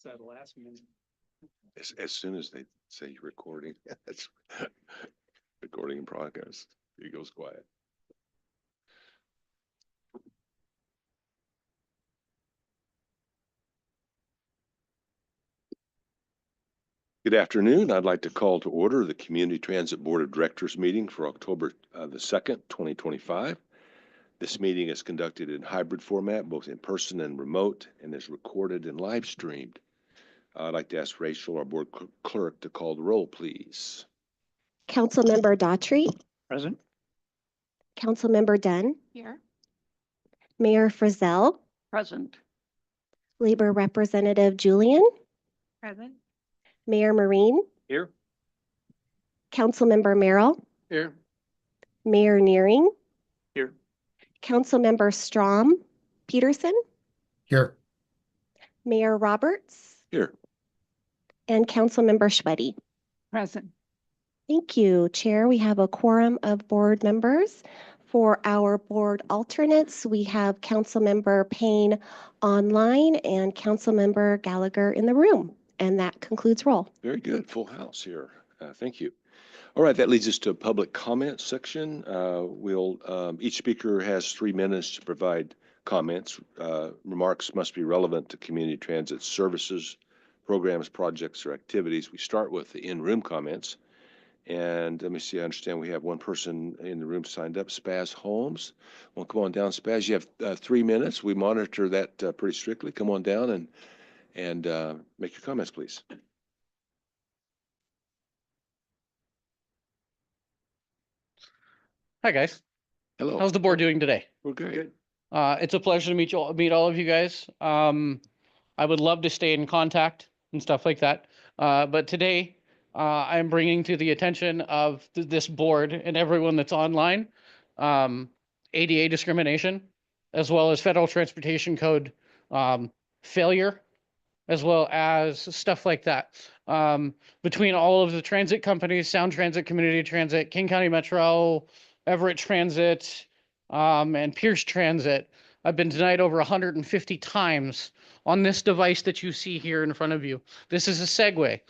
that last minute. As soon as they say you're recording, that's recording in progress. It goes quiet. Good afternoon. I'd like to call to order the Community Transit Board of Directors meeting for October the 2nd, 2025. This meeting is conducted in hybrid format, both in person and remote, and is recorded and live streamed. I'd like to ask Rachel, our board clerk, to call the roll, please. Councilmember Daughtry. Present. Councilmember Dunn. Here. Mayor Frizzell. Present. Labor Representative Julian. Present. Mayor Marine. Here. Councilmember Merrill. Here. Mayor Nearing. Here. Councilmember Strom Peterson. Here. Mayor Roberts. Here. And Councilmember Schweddy. Present. Thank you, Chair. We have a quorum of board members. For our board alternates, we have Councilmember Payne online and Councilmember Gallagher in the room. And that concludes roll. Very good. Full house here. Thank you. All right, that leads us to a public comment section. Each speaker has 3 minutes to provide comments. Remarks must be relevant to community transit services, programs, projects, or activities. We start with the in-room comments. And let me see, I understand we have one person in the room signed up, Spaz Holmes. Well, come on down, Spaz. You have 3 minutes. We monitor that pretty strictly. Come on down and make your comments, please. Hi guys. Hello. How's the board doing today? We're good. It's a pleasure to meet all of you guys. I would love to stay in contact and stuff like that. But today, I'm bringing to the attention of this board and everyone that's online, ADA discrimination, as well as federal transportation code failure, as well as stuff like that. Between all of the transit companies, Sound Transit, Community Transit, King County Metro, Everett Transit, and Pierce Transit, I've been denied over 150 times on this device that you see here in front of you. This is a Segway.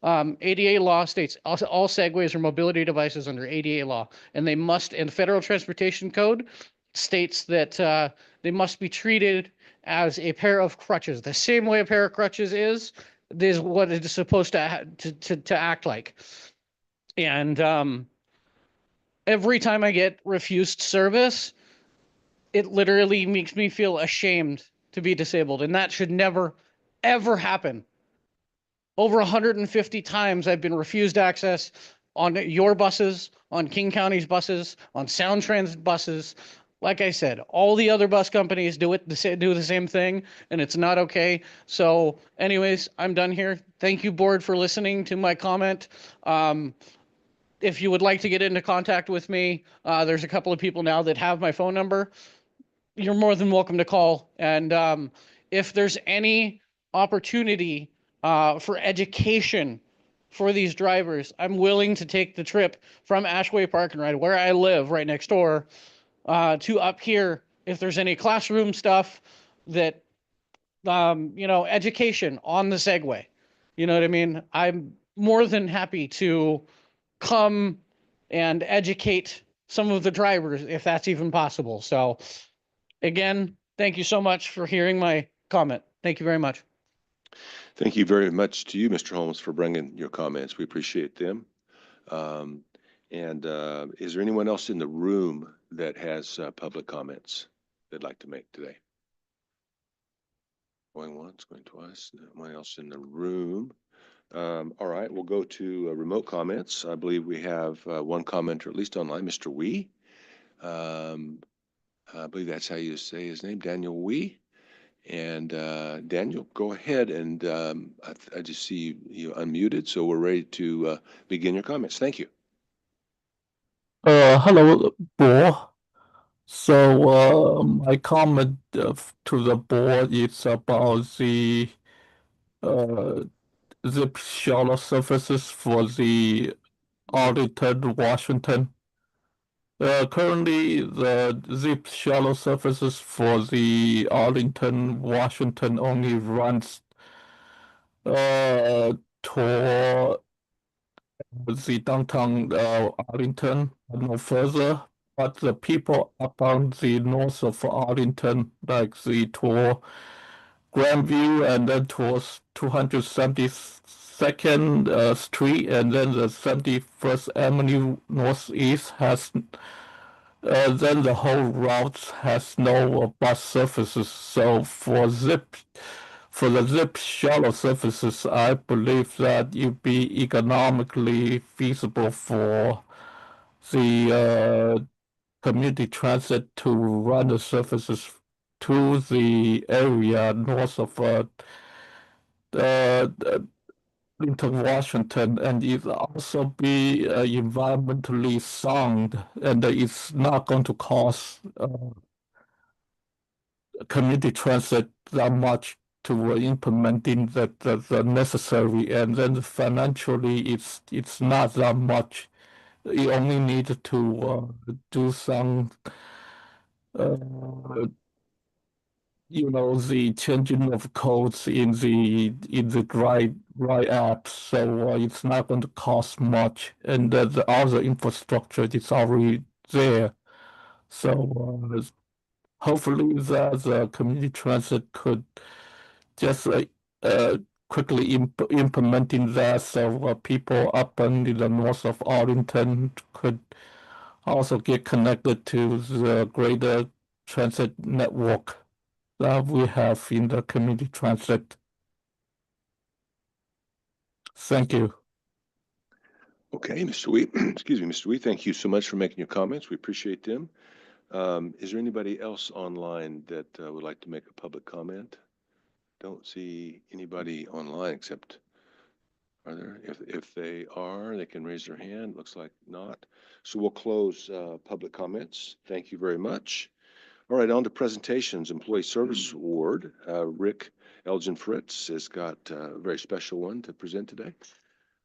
ADA law states all Segways are mobility devices under ADA law, and the Federal Transportation Code states that they must be treated as a pair of crutches. The same way a pair of crutches is what it is supposed to act like. And every time I get refused service, it literally makes me feel ashamed to be disabled, and that should never, ever happen. Over 150 times I've been refused access on your buses, on King County's buses, on Sound Transit buses. Like I said, all the other bus companies do the same thing, and it's not okay. So anyways, I'm done here. Thank you, board, for listening to my comment. If you would like to get into contact with me, there's a couple of people now that have my phone number. You're more than welcome to call. And if there's any opportunity for education for these drivers, I'm willing to take the trip from Ashway Park and Ride, where I live right next door, to up here. If there's any classroom stuff that, education on the Segway, you know what I mean? I'm more than happy to come and educate some of the drivers if that's even possible. So again, thank you so much for hearing my comment. Thank you very much. Thank you very much to you, Mr. Holmes, for bringing your comments. We appreciate them. Is there anyone else in the room that has public comments they'd like to make today? Going once, going twice. No one else in the room. All right, we'll go to remote comments. I believe we have one commenter, at least online, Mr. Wee. I believe that's how you say his name, Daniel Wee. And Daniel, go ahead, and I just see you unmuted, so we're ready to begin your comments. Thank you. Hello, board. So my comment to the board is about the zip shuttle services for the Arlington, Washington. Currently, the zip shuttle services for the Arlington, Washington only runs toward the downtown Arlington, no further. But the people up on the north of Arlington, like the toward Grandview and then towards 272nd Street and then the 71st Avenue Northeast has then the whole route has no bus services. So for the zip shuttle services, I believe that it'd be economically feasible for the community transit to run the services to the area north of Lincoln, Washington, and it also be environmentally sound, and it's not going to cost community transit that much to implementing the necessary, and then financially it's not that much. You only need to do some the changing of codes in the right app, so it's not going to cost much, and the other infrastructure is already there. So hopefully the community transit could just quickly implementing that, so people up in the north of Arlington could also get connected to the greater transit network that we have in the community transit. Thank you. Okay, Mr. Wee, excuse me, Mr. Wee, thank you so much for making your comments. We appreciate them. Is there anybody else online that would like to make a public comment? Don't see anybody online except, are there? If they are, they can raise their hand. Looks like not. So we'll close public comments. Thank you very much. All right, on to presentations. Employee Service Award. Rick Elgin Fritz has got a very special one to present today.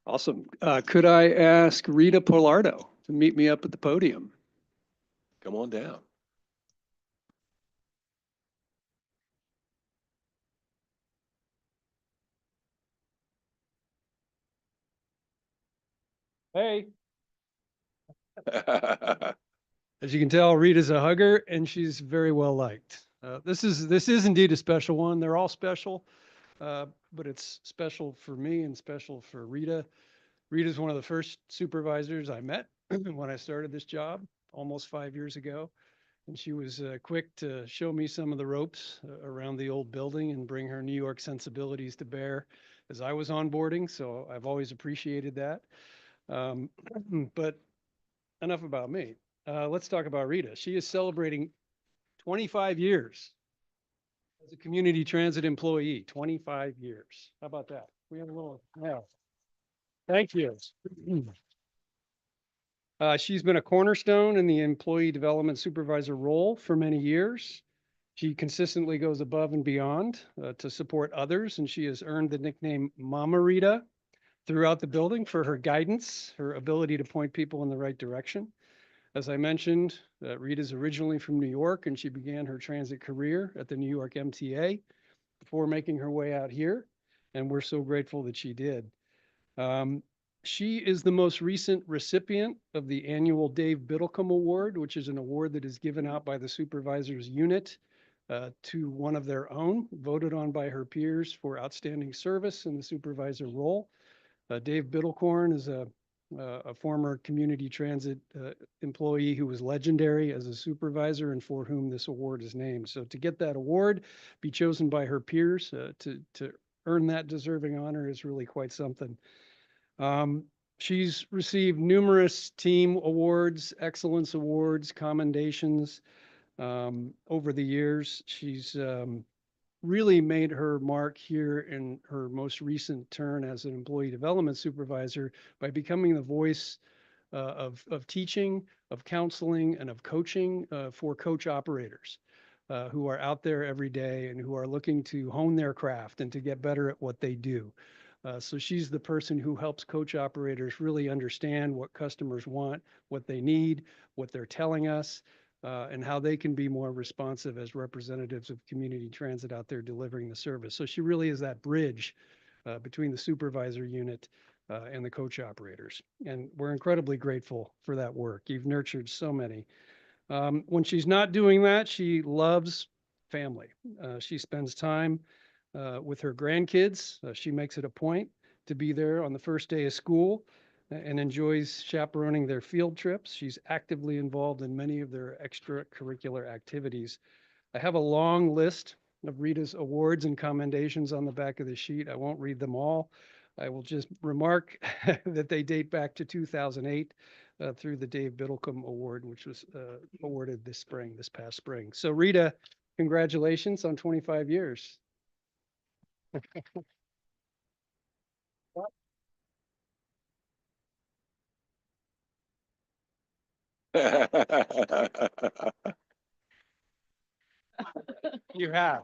Awesome. Could I ask Rita Polardo to meet me up at the podium? Come on down. Hey. As you can tell, Rita's a hugger and she's very well liked. This is indeed a special one. They're all special, but it's special for me and special for Rita. Rita's one of the first supervisors I met when I started this job almost 5 years ago. And she was quick to show me some of the ropes around the old building and bring her New York sensibilities to bear as I was onboarding. So I've always appreciated that. But enough about me. Let's talk about Rita. She is celebrating 25 years as a community transit employee. 25 years. How about that? We have a little, yeah. Thank you. She's been a cornerstone in the employee development supervisor role for many years. She consistently goes above and beyond to support others, and she has earned the nickname Mama Rita throughout the building for her guidance, her ability to point people in the right direction. As I mentioned, Rita's originally from New York, and she began her transit career at the New York MTA before making her way out here, and we're so grateful that she did. She is the most recent recipient of the annual Dave Biddlecombe Award, which is an award that is given out by the supervisors unit to one of their own, voted on by her peers for outstanding service in the supervisor role. Dave Biddlecombe is a former community transit employee who was legendary as a supervisor and for whom this award is named. So to get that award, be chosen by her peers to earn that deserving honor is really quite something. She's received numerous team awards, excellence awards, commendations over the years. She's really made her mark here in her most recent turn as an employee development supervisor by becoming the voice of teaching, of counseling, and of coaching for coach operators who are out there every day and who are looking to hone their craft and to get better at what they do. So she's the person who helps coach operators really understand what customers want, what they need, what they're telling us, and how they can be more responsive as representatives of community transit out there delivering the service. So she really is that bridge between the supervisor unit and the coach operators. And we're incredibly grateful for that work. You've nurtured so many. When she's not doing that, she loves family. She spends time with her grandkids. She makes it a point to be there on the first day of school and enjoys chaperoning their field trips. She's actively involved in many of their extracurricular activities. I have a long list of Rita's awards and commendations on the back of the sheet. I won't read them all. I will just remark that they date back to 2008 through the Dave Biddlecombe Award, which was awarded this past spring. So Rita, congratulations on 25 years. You have.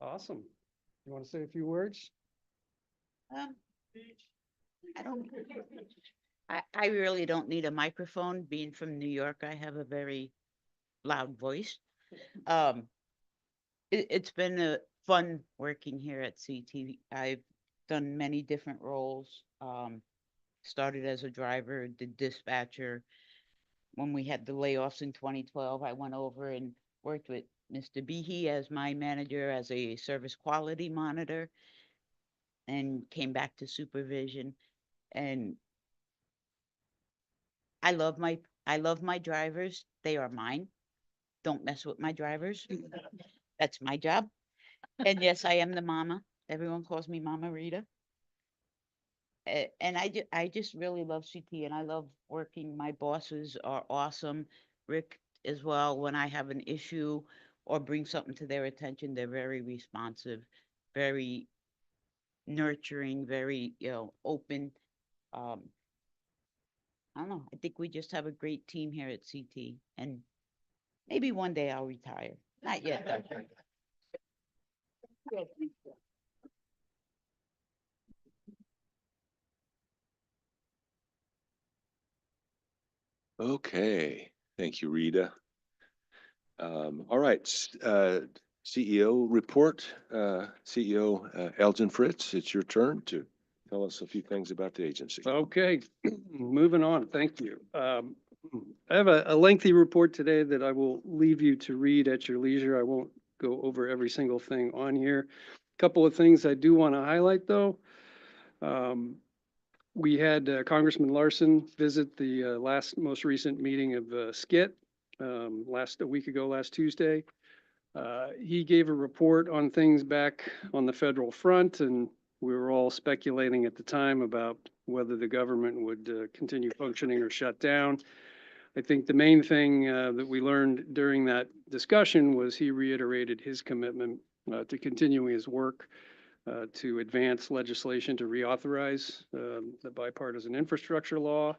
Awesome. You want to say a few words? I don't, I really don't need a microphone. Being from New York, I have a very loud voice. It's been a fun working here at CT. I've done many different roles. Started as a driver, did dispatcher. When we had the layoffs in 2012, I went over and worked with Mr. Behe as my manager as a service quality monitor, and came back to supervision. And I love my drivers. They are mine. Don't mess with my drivers. That's my job. And yes, I am the mama. Everyone calls me Mama Rita. And I just really love CT, and I love working. My bosses are awesome. Rick as well. When I have an issue or bring something to their attention, they're very responsive, very nurturing, very, open. Um, I don't know. I think we just have a great team here at CT, and maybe one day I'll retire. Not yet, though. Okay, thank you, Rita. All right, CEO report. CEO Elgin Fritz, it's your turn to tell us a few things about the agency. Okay, moving on. Thank you. I have a lengthy report today that I will leave you to read at your leisure. I won't go over every single thing on here. A couple of things I do want to highlight, though. We had Congressman Larson visit the most recent meeting of SKIT a week ago, last Tuesday. He gave a report on things back on the federal front, and we were all speculating at the time about whether the government would continue functioning or shut down. I think the main thing that we learned during that discussion was he reiterated his commitment to continuing his work to advance legislation to reauthorize the bipartisan infrastructure law,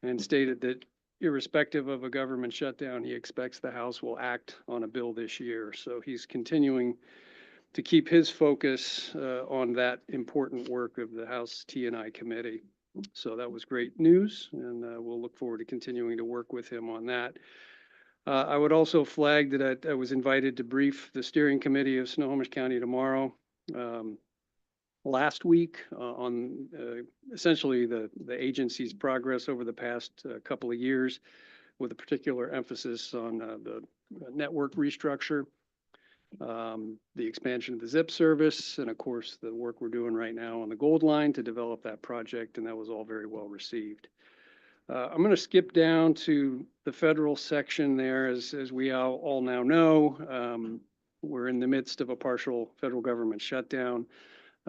and stated that irrespective of a government shutdown, he expects the House will act on a bill this year. So he's continuing to keep his focus on that important work of the House T&I committee. So that was great news, and we'll look forward to continuing to work with him on that. I would also flag that I was invited to brief the steering committee of Snohomish County tomorrow. Last week on essentially the agency's progress over the past couple of years, with a particular emphasis on the network restructure, the expansion of the ZIP service, and of course the work we're doing right now on the Gold Line to develop that project, and that was all very well received. I'm going to skip down to the federal section there. As we all now know, we're in the midst of a partial federal government shutdown.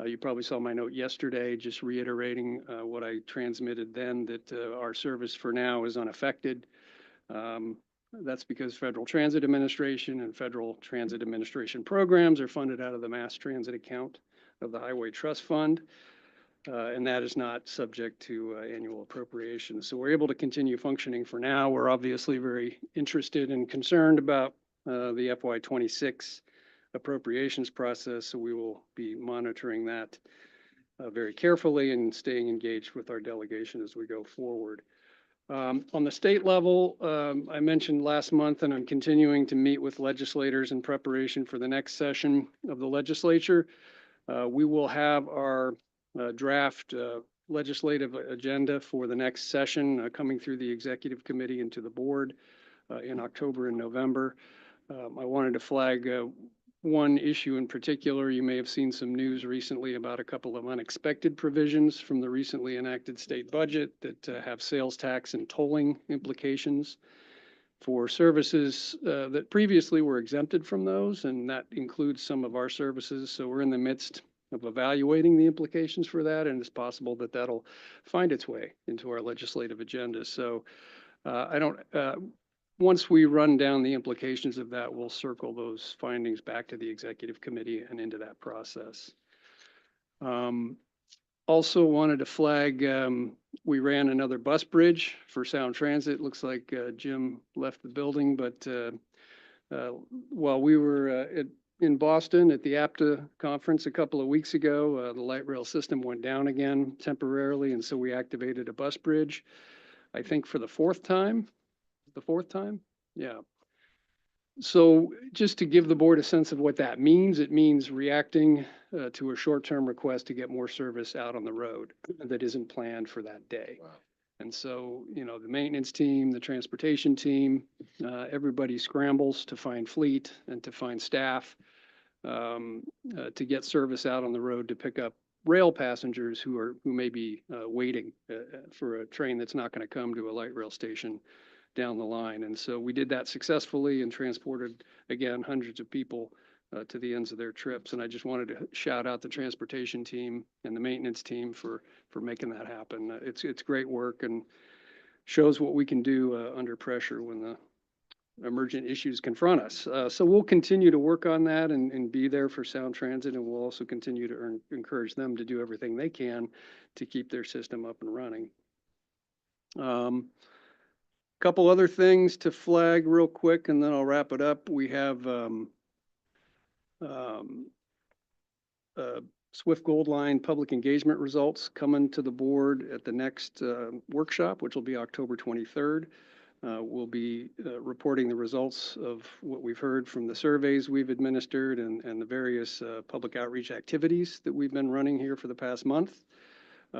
You probably saw my note yesterday, just reiterating what I transmitted then, that our service for now is unaffected. That's because Federal Transit Administration and Federal Transit Administration programs are funded out of the mass transit account of the Highway Trust Fund. And that is not subject to annual appropriations. So we're able to continue functioning for now. We're obviously very interested and concerned about the FY26 appropriations process, so we will be monitoring that very carefully and staying engaged with our delegation as we go forward. On the state level, I mentioned last month, and I'm continuing to meet with legislators in preparation for the next session of the legislature. We will have our draft legislative agenda for the next session coming through the executive committee and to the board in October and November. I wanted to flag one issue in particular. You may have seen some news recently about a couple of unexpected provisions from the recently enacted state budget that have sales tax and tolling implications for services that previously were exempted from those, and that includes some of our services. So we're in the midst of evaluating the implications for that, and it's possible that that'll find its way into our legislative agenda. So once we run down the implications of that, we'll circle those findings back to the executive committee and into that process. Also wanted to flag, we ran another bus bridge for Sound Transit. Looks like Jim left the building, but while we were in Boston at the APTA conference a couple of weeks ago, the light rail system went down again temporarily, and so we activated a bus bridge, I think for the fourth time. Yeah. So just to give the board a sense of what that means, it means reacting to a short-term request to get more service out on the road that isn't planned for that day. Wow. And so, you know, the maintenance team, the transportation team, everybody scrambles to find fleet and to find staff to get service out on the road to pick up rail passengers who may be waiting for a train that's not going to come to a light rail station down the line. And so we did that successfully and transported, again, hundreds of people to the ends of their trips. And I just wanted to shout out the transportation team and the maintenance team for making that happen. It's great work and shows what we can do under pressure when the emergent issues confront us. So we'll continue to work on that and be there for Sound Transit, and we'll also continue to encourage them to do everything they can to keep their system up and running. Couple other things to flag real quick, and then I'll wrap it up. We have Swift Gold Line public engagement results coming to the board at the next workshop, which will be October 23rd. We'll be reporting the results of what we've heard from the surveys we've administered and the various public outreach activities that we've been running here for the past month.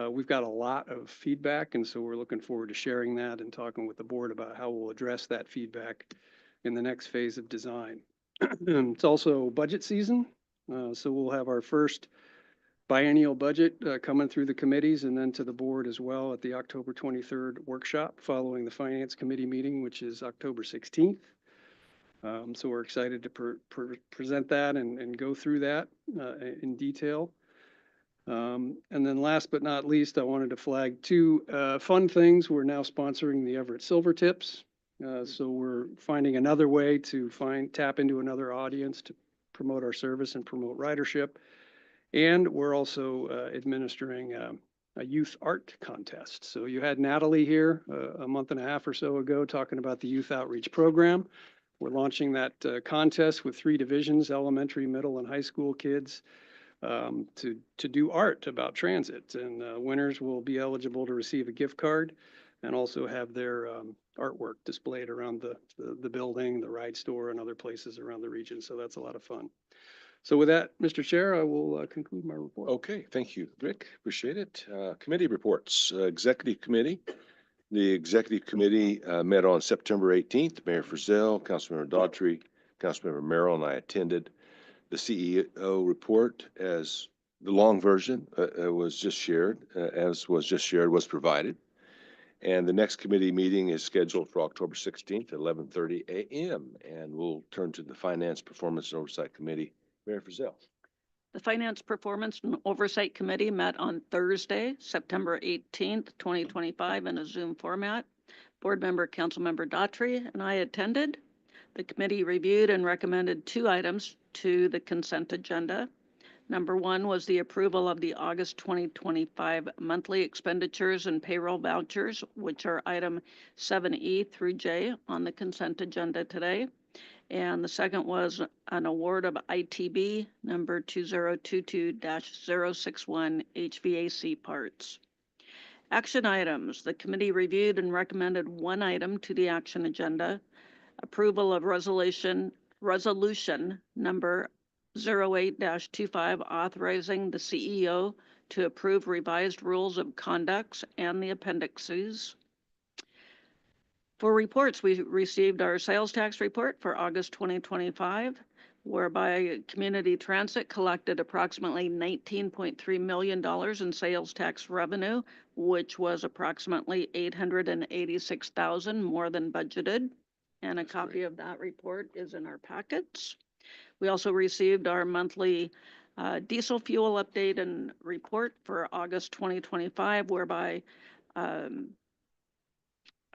We've got a lot of feedback, and so we're looking forward to sharing that and talking with the board about how we'll address that feedback in the next phase of design. It's also budget season, so we'll have our first biennial budget coming through the committees and then to the board as well at the October 23rd workshop following the Finance Committee meeting, which is October 16th. So we're excited to present that and go through that in detail. And then last but not least, I wanted to flag two fun things. We're now sponsoring the Everett Silver Tips. So we're finding another way to tap into another audience to promote our service and promote ridership. And we're also administering a youth art contest. So you had Natalie here a month and a half or so ago talking about the youth outreach program. We're launching that contest with 3 divisions, elementary, middle, and high school kids. To do art about transit, and winners will be eligible to receive a gift card and also have their artwork displayed around the building, the ride store, and other places around the region. So that's a lot of fun. So with that, Mr. Chair, I will conclude my report. Okay, thank you, Rick. Appreciate it. Committee reports. Executive Committee. The Executive Committee met on September 18th. Mayor Frizzell, Councilmember Daughtry, Councilmember Merrill, and I attended. The CEO report, as the long version was just shared, was provided. And the next committee meeting is scheduled for October 16th at 11:30 a.m. And we'll turn to the Finance, Performance, and Oversight Committee. Mayor Frizzell. The Finance, Performance, and Oversight Committee met on Thursday, September 18th, 2025 in a Zoom format. Board member, Councilmember Daughtry, and I attended. The committee reviewed and recommended 2 items to the consent agenda. Number 1 was the approval of the August 2025 monthly expenditures and payroll vouchers, which are item 7E through J on the consent agenda today. And the second was an award of ITB number 2022-061 HVAC parts. Action items. The committee reviewed and recommended one item to the action agenda. Approval of resolution number 08-25 authorizing the CEO to approve revised rules of conduct and the appendices. For reports, we received our sales tax report for August 2025, whereby Community Transit collected approximately $19.3 million in sales tax revenue, which was approximately $886,000 more than budgeted. And a copy of that report is in our packets. We also received our monthly diesel fuel update and report for August 2025, whereby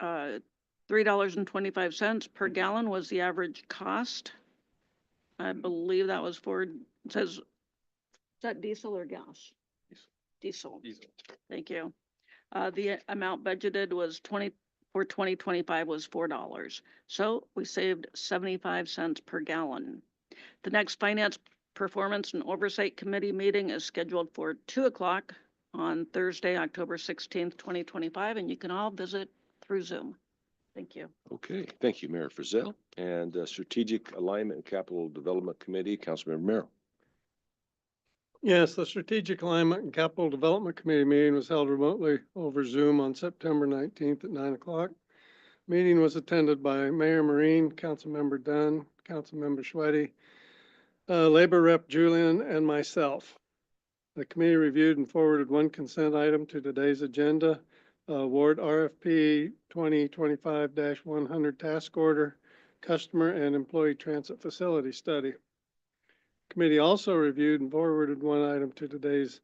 $3.25 per gallon was the average cost. I believe that was for, it says, is that diesel or gas? Diesel. Thank you. The amount budgeted was for 2025 was $4. So we saved 75 cents per gallon. The next Finance Performance and Oversight Committee meeting is scheduled for 2:00 on Thursday, October 16th, 2025, and you can all visit through Zoom. Thank you. Okay, thank you, Mayor Frizzell. And Strategic Alignment and Capital Development Committee, Councilmember Merrill. Yes, the Strategic Alignment and Capital Development Committee meeting was held remotely over Zoom on September 19th at 9:00. Meeting was attended by Mayor Marine, Councilmember Dunn, Councilmember Schweddy, Labor Rep Julian, and myself. The committee reviewed and forwarded one consent item to today's agenda. Award RFP 2025-100 task order, customer and employee transit facility study. Committee also reviewed and forwarded one item to today's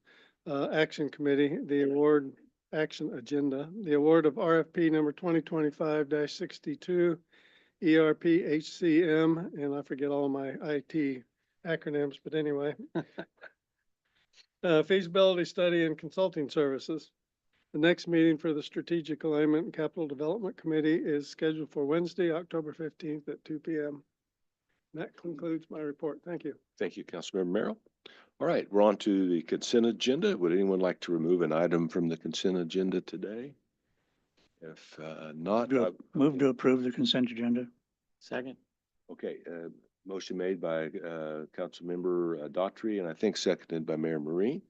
action committee, the award action agenda, the award of RFP number 2025-62, ERP HCM, and I forget all my IT acronyms, but anyway. Feasibility study and consulting services. The next meeting for the Strategic Alignment and Capital Development Committee is scheduled for Wednesday, October 15th at 2 p.m. That concludes my report. Thank you. Thank you, Councilmember Merrill. All right, we're on to the consent agenda. Would anyone like to remove an item from the consent agenda today? If not, Move to approve the consent agenda. Second. okay. Motion made by Councilmember Daughtry, and I think seconded by Mayor Marine.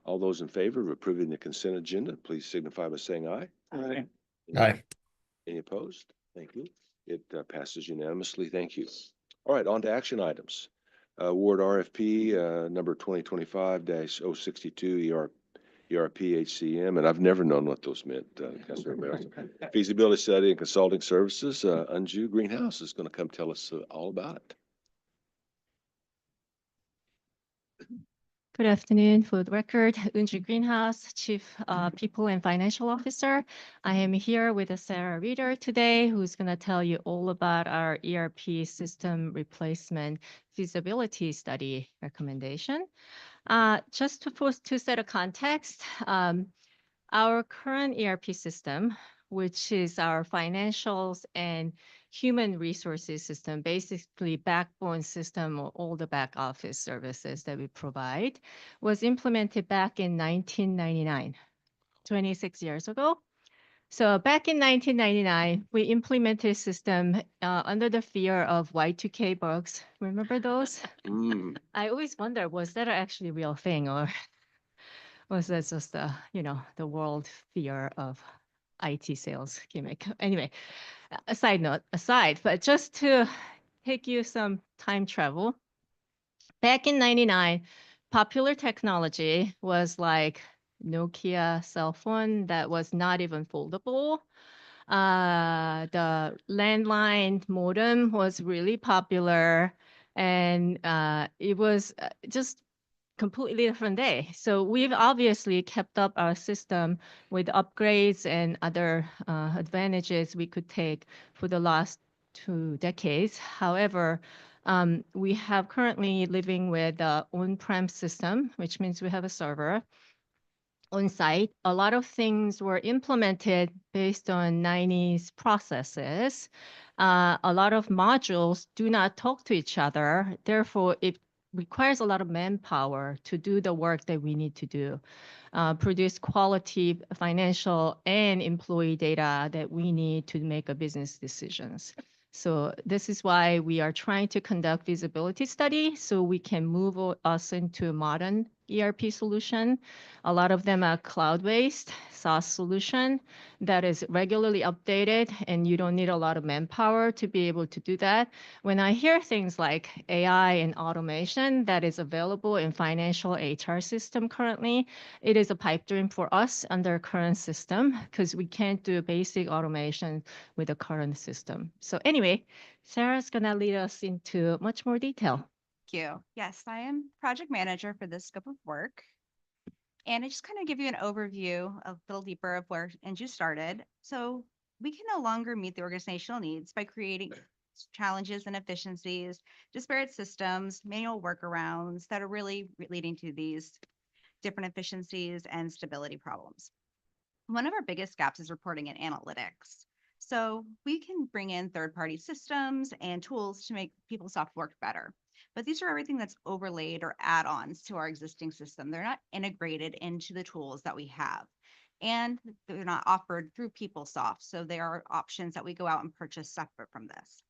All those in favor of approving the consent agenda, please signify by saying aye. Aye. Aye. Any opposed? Thank you. It passes unanimously. Thank you. All right, on to action items. Award RFP number 2025-062 ERP HCM, and I've never known what those meant. Feasibility study and consulting services. Anju Greenhouse is going to come tell us all about it. Good afternoon. For the record, Unju Greenhouse, Chief People and Financial Officer. I am here with Sarah Reeder today, who's going to tell you all about our ERP system replacement feasibility study recommendation. Just to set a context, our current ERP system, which is our financials and human resources system, basically backbone system of all the back office services that we provide, was implemented back in 1999, 26 years ago. So back in 1999, we implemented a system under the fear of Y2K bugs. Remember those? I always wonder, was that actually a real thing, or was that just the world fear of IT sales gimmick? Anyway, a side note aside, but just to take you some time travel, back in 99, popular technology was like Nokia cell phone that was not even foldable. The landline modem was really popular, and it was just completely different day. So we've obviously kept up our system with upgrades and other advantages we could take for the last 2 decades. However, we have currently living with an on-prem system, which means we have a server on site. A lot of things were implemented based on 90s processes. A lot of modules do not talk to each other. Therefore, if requires a lot of manpower to do the work that we need to do, produce quality financial and employee data that we need to make a business decisions. So this is why we are trying to conduct feasibility study so we can move us into a modern ERP solution. A lot of them are cloud-based SaaS solution that is regularly updated, and you don't need a lot of manpower to be able to do that. When I hear things like AI and automation that is available in financial HR system currently, it is a pipe dream for us under current system because we can't do basic automation with the current system. So anyway, Sarah's gonna lead us into much more detail. Thank you. Yes, I am project manager for this scope of work. And I just kind of give you an overview a little deeper of where NJU started. So we can no longer meet the organizational needs by creating challenges and efficiencies, disparate systems, manual workarounds that are really leading to these different efficiencies and stability problems. One of our biggest gaps is reporting and analytics. So we can bring in third-party systems and tools to make PeopleSoft work better. But these are everything that's overlaid or add-ons to our existing system. They're not integrated into the tools that we have. And they're not offered through PeopleSoft. So they are options that we go out and purchase separate from this.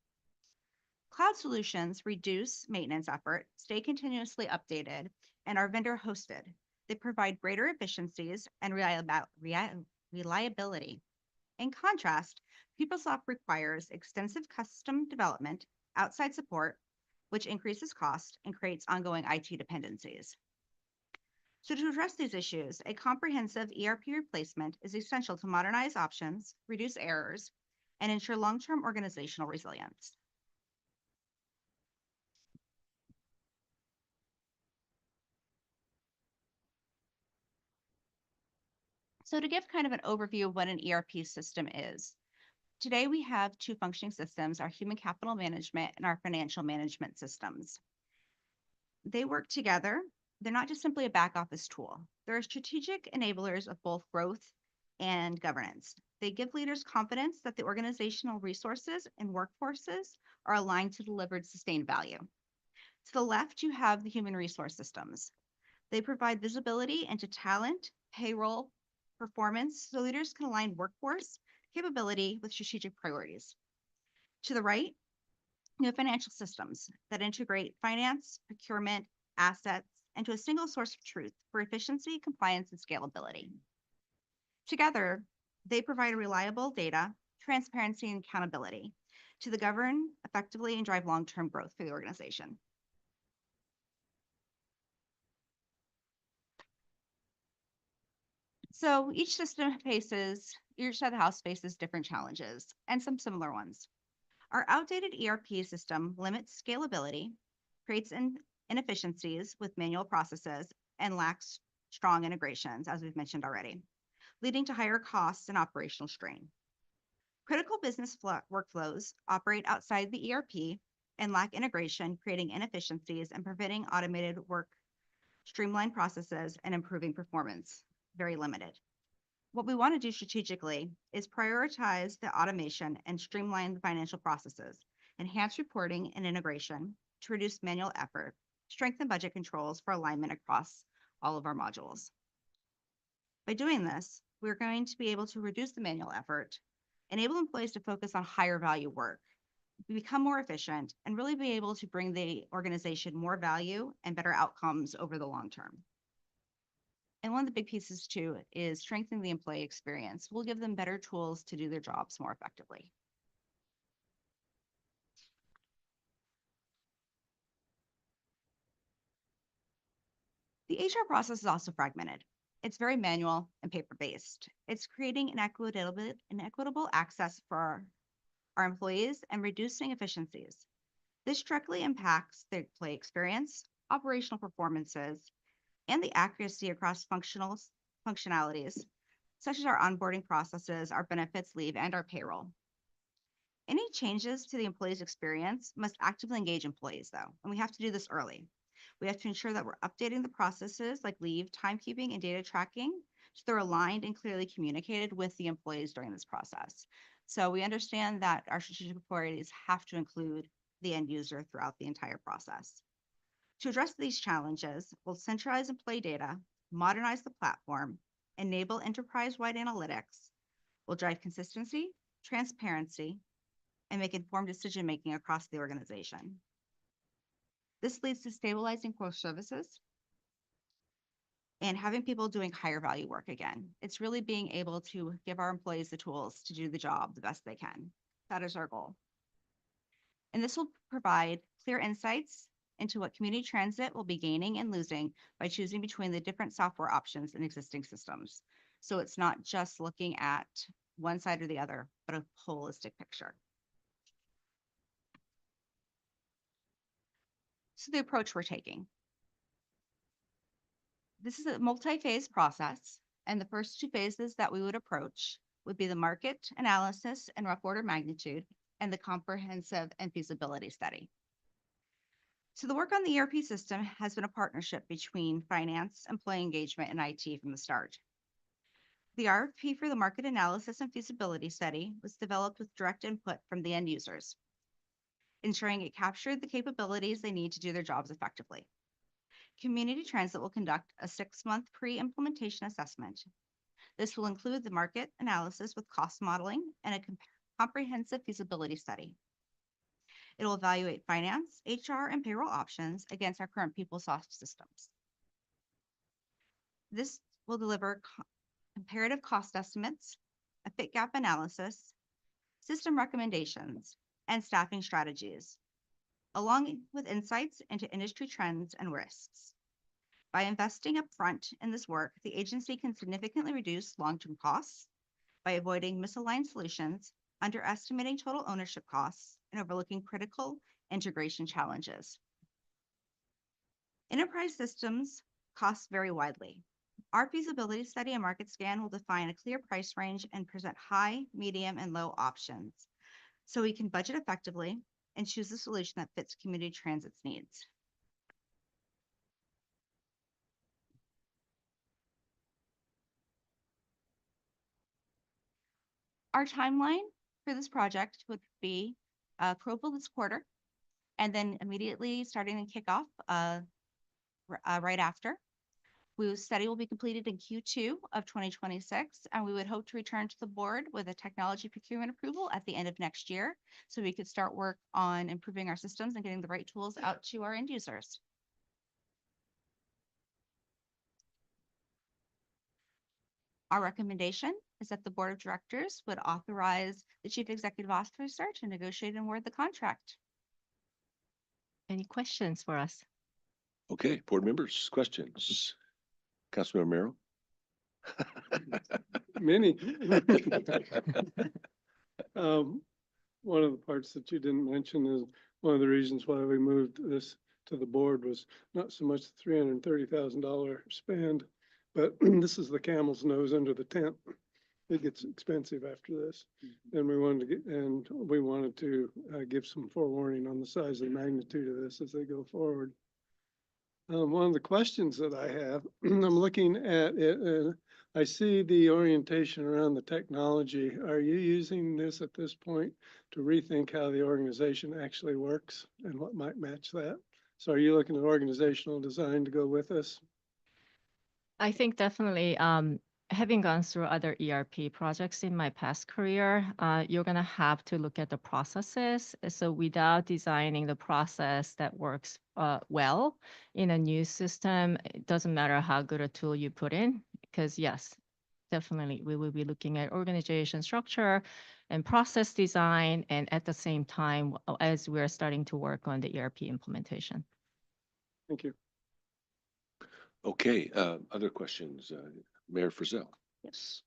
Cloud solutions reduce maintenance effort, stay continuously updated, and are vendor hosted. They provide greater efficiencies and reliability. In contrast, PeopleSoft requires extensive custom development, outside support, which increases cost and creates ongoing IT dependencies. So to address these issues, a comprehensive ERP replacement is essential to modernize options, reduce errors, and ensure long-term organizational resilience. So to give kind of an overview of what an ERP system is, today we have two functioning systems, our human capital management and our financial management systems. They work together. They're not just simply a back office tool. They're strategic enablers of both growth and governance. They give leaders confidence that the organizational resources and workforces are aligned to deliver sustained value. To the left, you have the human resource systems. They provide visibility into talent, payroll, performance, so leaders can align workforce capability with strategic priorities. To the right, you have financial systems that integrate finance, procurement, assets into a single source of truth for efficiency, compliance, and scalability. Together, they provide reliable data, transparency, and accountability to govern effectively and drive long-term growth for the organization. So each side of the house faces different challenges and some similar ones. Our outdated ERP system limits scalability, creates inefficiencies with manual processes, and lacks strong integrations, as we've mentioned already, leading to higher costs and operational strain. Critical business workflows operate outside the ERP and lack integration, creating inefficiencies and preventing automated work, streamlined processes, and improving performance. Very limited. What we want to do strategically is prioritize the automation and streamline the financial processes, enhance reporting and integration to reduce manual effort, strengthen budget controls for alignment across all of our modules. By doing this, we're going to be able to reduce the manual effort, enable employees to focus on higher value work, become more efficient, and really be able to bring the organization more value and better outcomes over the long term. And one of the big pieces too is strengthening the employee experience. We'll give them better tools to do their jobs more effectively. The HR process is also fragmented. It's very manual and paper-based. It's creating inequitable access for our employees and reducing efficiencies. This directly impacts the employee experience, operational performances, and the accuracy across functionalities, such as our onboarding processes, our benefits, leave, and our payroll. Any changes to the employee's experience must actively engage employees, though, and we have to do this early. We have to ensure that we're updating the processes like leave, timekeeping, and data tracking so they're aligned and clearly communicated with the employees during this process. So we understand that our strategic priorities have to include the end user throughout the entire process. To address these challenges, we'll centralize employee data, modernize the platform, enable enterprise-wide analytics, will drive consistency, transparency, and make informed decision-making across the organization. This leads to stabilizing core services and having people doing higher value work again. It's really being able to give our employees the tools to do the job the best they can. That is our goal. And this will provide clear insights into what community transit will be gaining and losing by choosing between the different software options in existing systems. So it's not just looking at one side or the other, but a holistic picture. So the approach we're taking. This is a multi-phase process, and the first two phases that we would approach would be the market analysis and rough order magnitude and the comprehensive and feasibility study. So the work on the ERP system has been a partnership between finance, employee engagement, and IT from the start. The RFP for the market analysis and feasibility study was developed with direct input from the end users, ensuring it captured the capabilities they need to do their jobs effectively. Community Transit will conduct a 6-month pre-implementation assessment. This will include the market analysis with cost modeling and a comprehensive feasibility study. It will evaluate finance, HR, and payroll options against our current PeopleSoft systems. This will deliver comparative cost estimates, a fit gap analysis, system recommendations, and staffing strategies, along with insights into industry trends and risks. By investing upfront in this work, the agency can significantly reduce long-term costs by avoiding misaligned solutions, underestimating total ownership costs, and overlooking critical integration challenges. Enterprise systems cost vary widely. Our feasibility study and market scan will define a clear price range and present high, medium, and low options, so we can budget effectively and choose a solution that fits community transit's needs. Our timeline for this project would be approval this quarter, and then immediately starting to kick off right after. The study will be completed in Q2 of 2026, and we would hope to return to the board with a technology procurement approval at the end of next year, so we could start work on improving our systems and getting the right tools out to our end users. Our recommendation is that the board of directors would authorize the chief executive officer to negotiate and award the contract. Any questions for us? Okay, board members, questions? Councilmember Merrill? Many. One of the parts that you didn't mention is one of the reasons why we moved this to the board was not so much the $330,000 spend, but this is the camel's nose under the tent. It gets expensive after this. And we wanted to give some forewarning on the size and magnitude of this as they go forward. One of the questions that I have, I'm looking at it, and I see the orientation around the technology. Are you using this at this point to rethink how the organization actually works and what might match that? So are you looking at organizational design to go with us? I think definitely having gone through other ERP projects in my past career, you're going to have to look at the processes. So without designing the process that works well in a new system, it doesn't matter how good a tool you put in, because yes, definitely we will be looking at organization structure and process design, and at the same time, as we're starting to work on the ERP implementation. Thank you. Okay, other questions? Mayor Frizzell. Yes.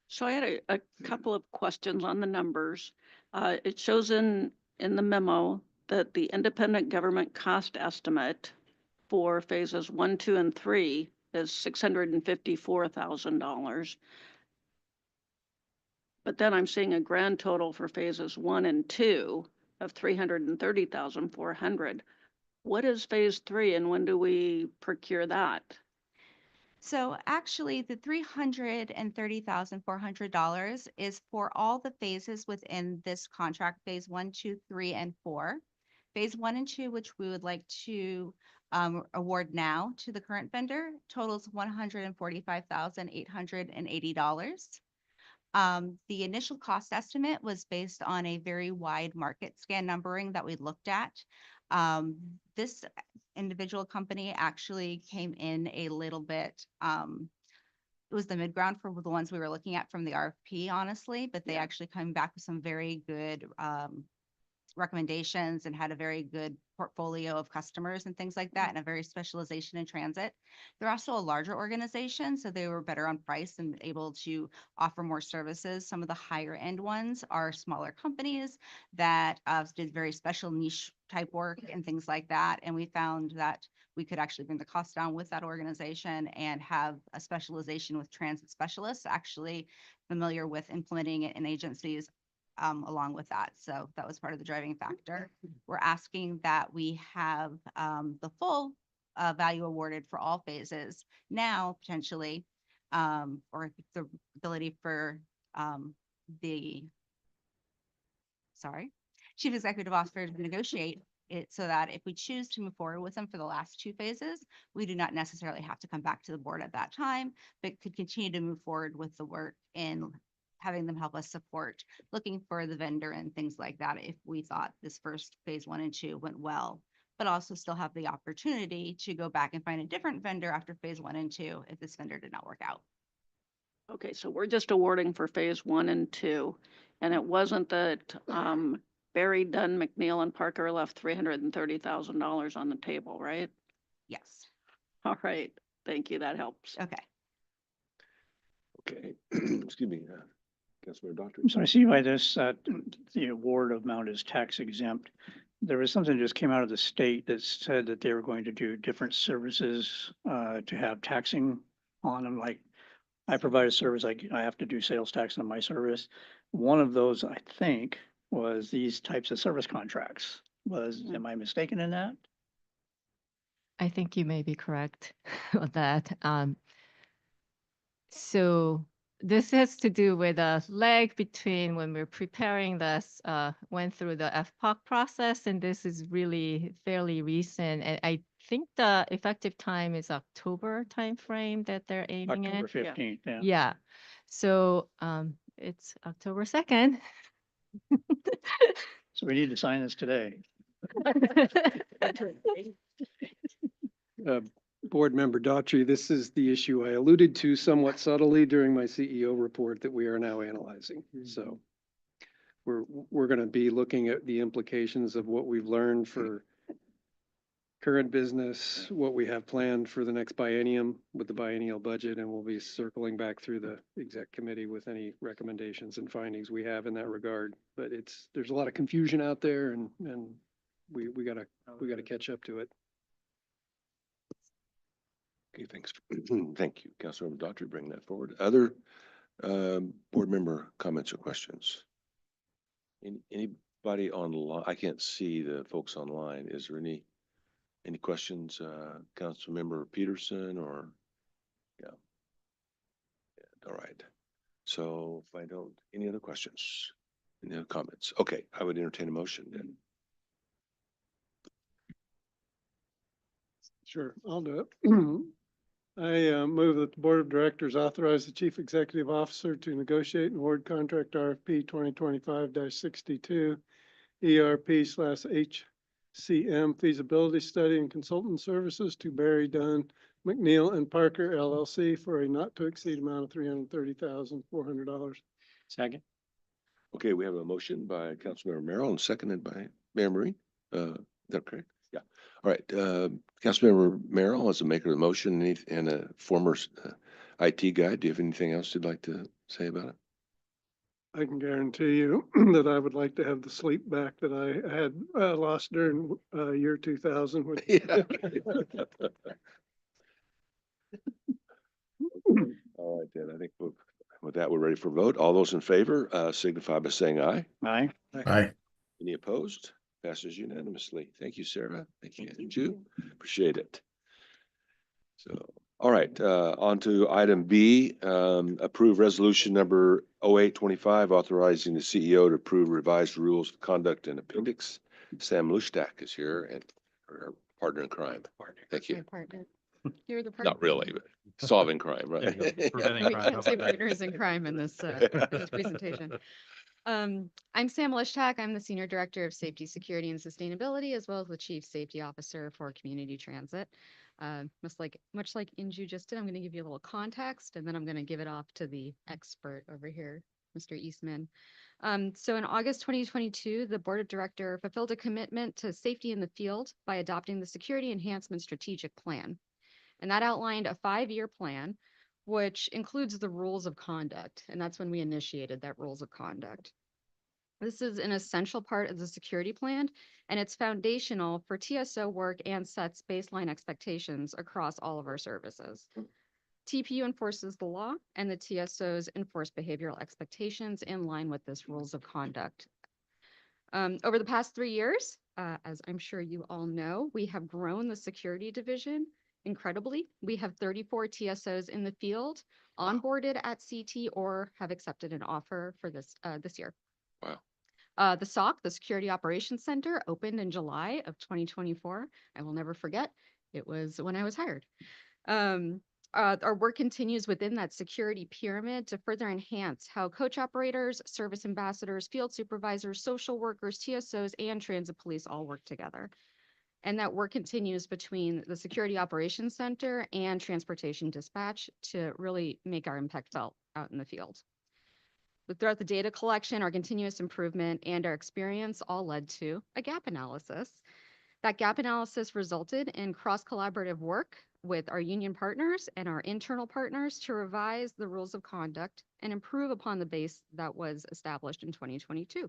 So I had a couple of questions on the numbers. It shows in the memo that the independent government cost estimate for phases 1, 2, and 3 is $654,000. But then I'm seeing a grand total for phases 1 and 2 of $330,400. What is phase 3 and when do we procure that? So actually, the $330,400 is for all the phases within this contract, phase 1, 2, 3, and 4. Phase 1 and 2, which we would like to award now to the current vendor totals $145,880. The initial cost estimate was based on a very wide market scan numbering that we looked at. This individual company actually came in a little bit, it was the mid-ground for the ones we were looking at from the RFP, honestly, but they actually came back with some very good recommendations and had a very good portfolio of customers and things like that, and a very specialization in transit. They're also a larger organization, so they were better on price and able to offer more services. Some of the higher end ones are smaller companies that did very special niche type work and things like that. And we found that we could actually bring the cost down with that organization and have a specialization with transit specialists actually familiar with implementing it in agencies along with that. So that was part of the driving factor. We're asking that we have the full value awarded for all phases now, potentially, or the ability for the Chief Executive Officer to negotiate it so that if we choose to move forward with them for the last two phases, we do not necessarily have to come back to the board at that time, but could continue to move forward with the work in having them help us support looking for the vendor and things like that if we thought this first phase 1 and 2 went well, but also still have the opportunity to go back and find a different vendor after phase 1 and 2 if this vendor did not work out. Okay, so we're just awarding for phase 1 and 2, and it wasn't that Barry, Dunn, McNeil, and Parker left $330,000 on the table, right? Yes. All right, thank you, that helps. Okay. Okay, excuse me, Councilmember Doctor. So I see by this, the award amount is tax exempt. There was something that just came out of the state that said that they were going to do different services to have taxing on them. Like I provide a service, I have to do sales tax on my service. One of those, I think, was these types of service contracts. Am I mistaken in that? I think you may be correct on that. So this has to do with a lag between when we're preparing this, went through the FPOC process, and this is really fairly recent. And I think the effective time is October timeframe that they're aiming at. October 15th, yeah. Yeah. So it's October 2nd. So we need to sign this today. Board Member Daughtry, this is the issue I alluded to somewhat subtly during my CEO report that we are now analyzing. So we're going to be looking at the implications of what we've learned for current business, what we have planned for the next biennium with the biennial budget, and we'll be circling back through the exec committee with any recommendations and findings we have in that regard. But there's a lot of confusion out there, and we gotta catch up to it. Okay, thanks. Thank you, Councilmember Doctor, bring that forward. Other board member comments or questions? Anybody online? I can't see the folks online. Is there any questions, Councilmember Peterson or? Yeah. All right. So if I don't, any other questions? Any other comments? Okay, I would entertain a motion then. Sure, I'll do it. I move that the Board of Directors authorize the Chief Executive Officer to negotiate and award contract RFP 2025-62 ERP/HCM feasibility study and consultant services to Barry, Dunn, McNeil, and Parker LLC for a not to exceed amount of $330,400. Second. Okay, we have a motion by Councilmember Merrill and seconded by Mayor Marie. Is that correct? Yeah. All right. Councilmember Merrill, as a maker of the motion and a former IT guy, do you have anything else you'd like to say about it? I can guarantee you that I would like to have the sleep back that I had lost during year 2000. Yeah. All right, then. I think with that, we're ready for vote. All those in favor signify by saying aye. Aye. Aye. Any opposed? Passes unanimously. Thank you, Sarah. Thank you, Andrew. Appreciate it. So, all right, on to item B, approve resolution number 0825, authorizing the CEO to approve revised rules of conduct and appendix. Sam Lushtak is here and our Partner in crime. Thank My you. partner. You're the partner. Not really, but solving crime, There you right? go. Preventing We crime. can't How say about that? partners in crime in this presentation. I'm Sam Lishtak. I'm the Senior Director of Safety, Security, and Sustainability, as well as the Chief Safety Officer for Community Transit. Much like Inju just did, I'm going to give you a little context, and then I'm going to give it off to the expert over here, Mr. Eastman. So in August 2022, the Board of Directors fulfilled a commitment to safety in the field by adopting the Security Enhancement Strategic Plan. And that outlined a 5-year plan, which includes the rules of conduct. And that's when we initiated that rules of conduct. This is an essential part of the security plan, and it's foundational for TSO work and sets baseline expectations across all of our services. TPU enforces the law, and the TSOs enforce behavioral expectations in line with this rules of conduct. Over the past 3 years, as I'm sure you all know, we have grown the security division incredibly. We have 34 TSOs in the field, onboarded at CT, or have accepted an offer for this year. Wow. The SOC, the Security Operations Center, opened in July of 2024. I will never forget. It was when I was hired. Our work continues within that security pyramid to further enhance how coach operators, service ambassadors, field supervisors, social workers, TSOs, and transit police all work together. And that work continues between the Security Operations Center and Transportation Dispatch to really make our impact felt out in the field. But throughout the data collection, our continuous improvement, and our experience all led to a gap analysis. That gap analysis resulted in cross-collaborative work with our union partners and our internal partners to revise the rules of conduct and improve upon the base that was established in 2022.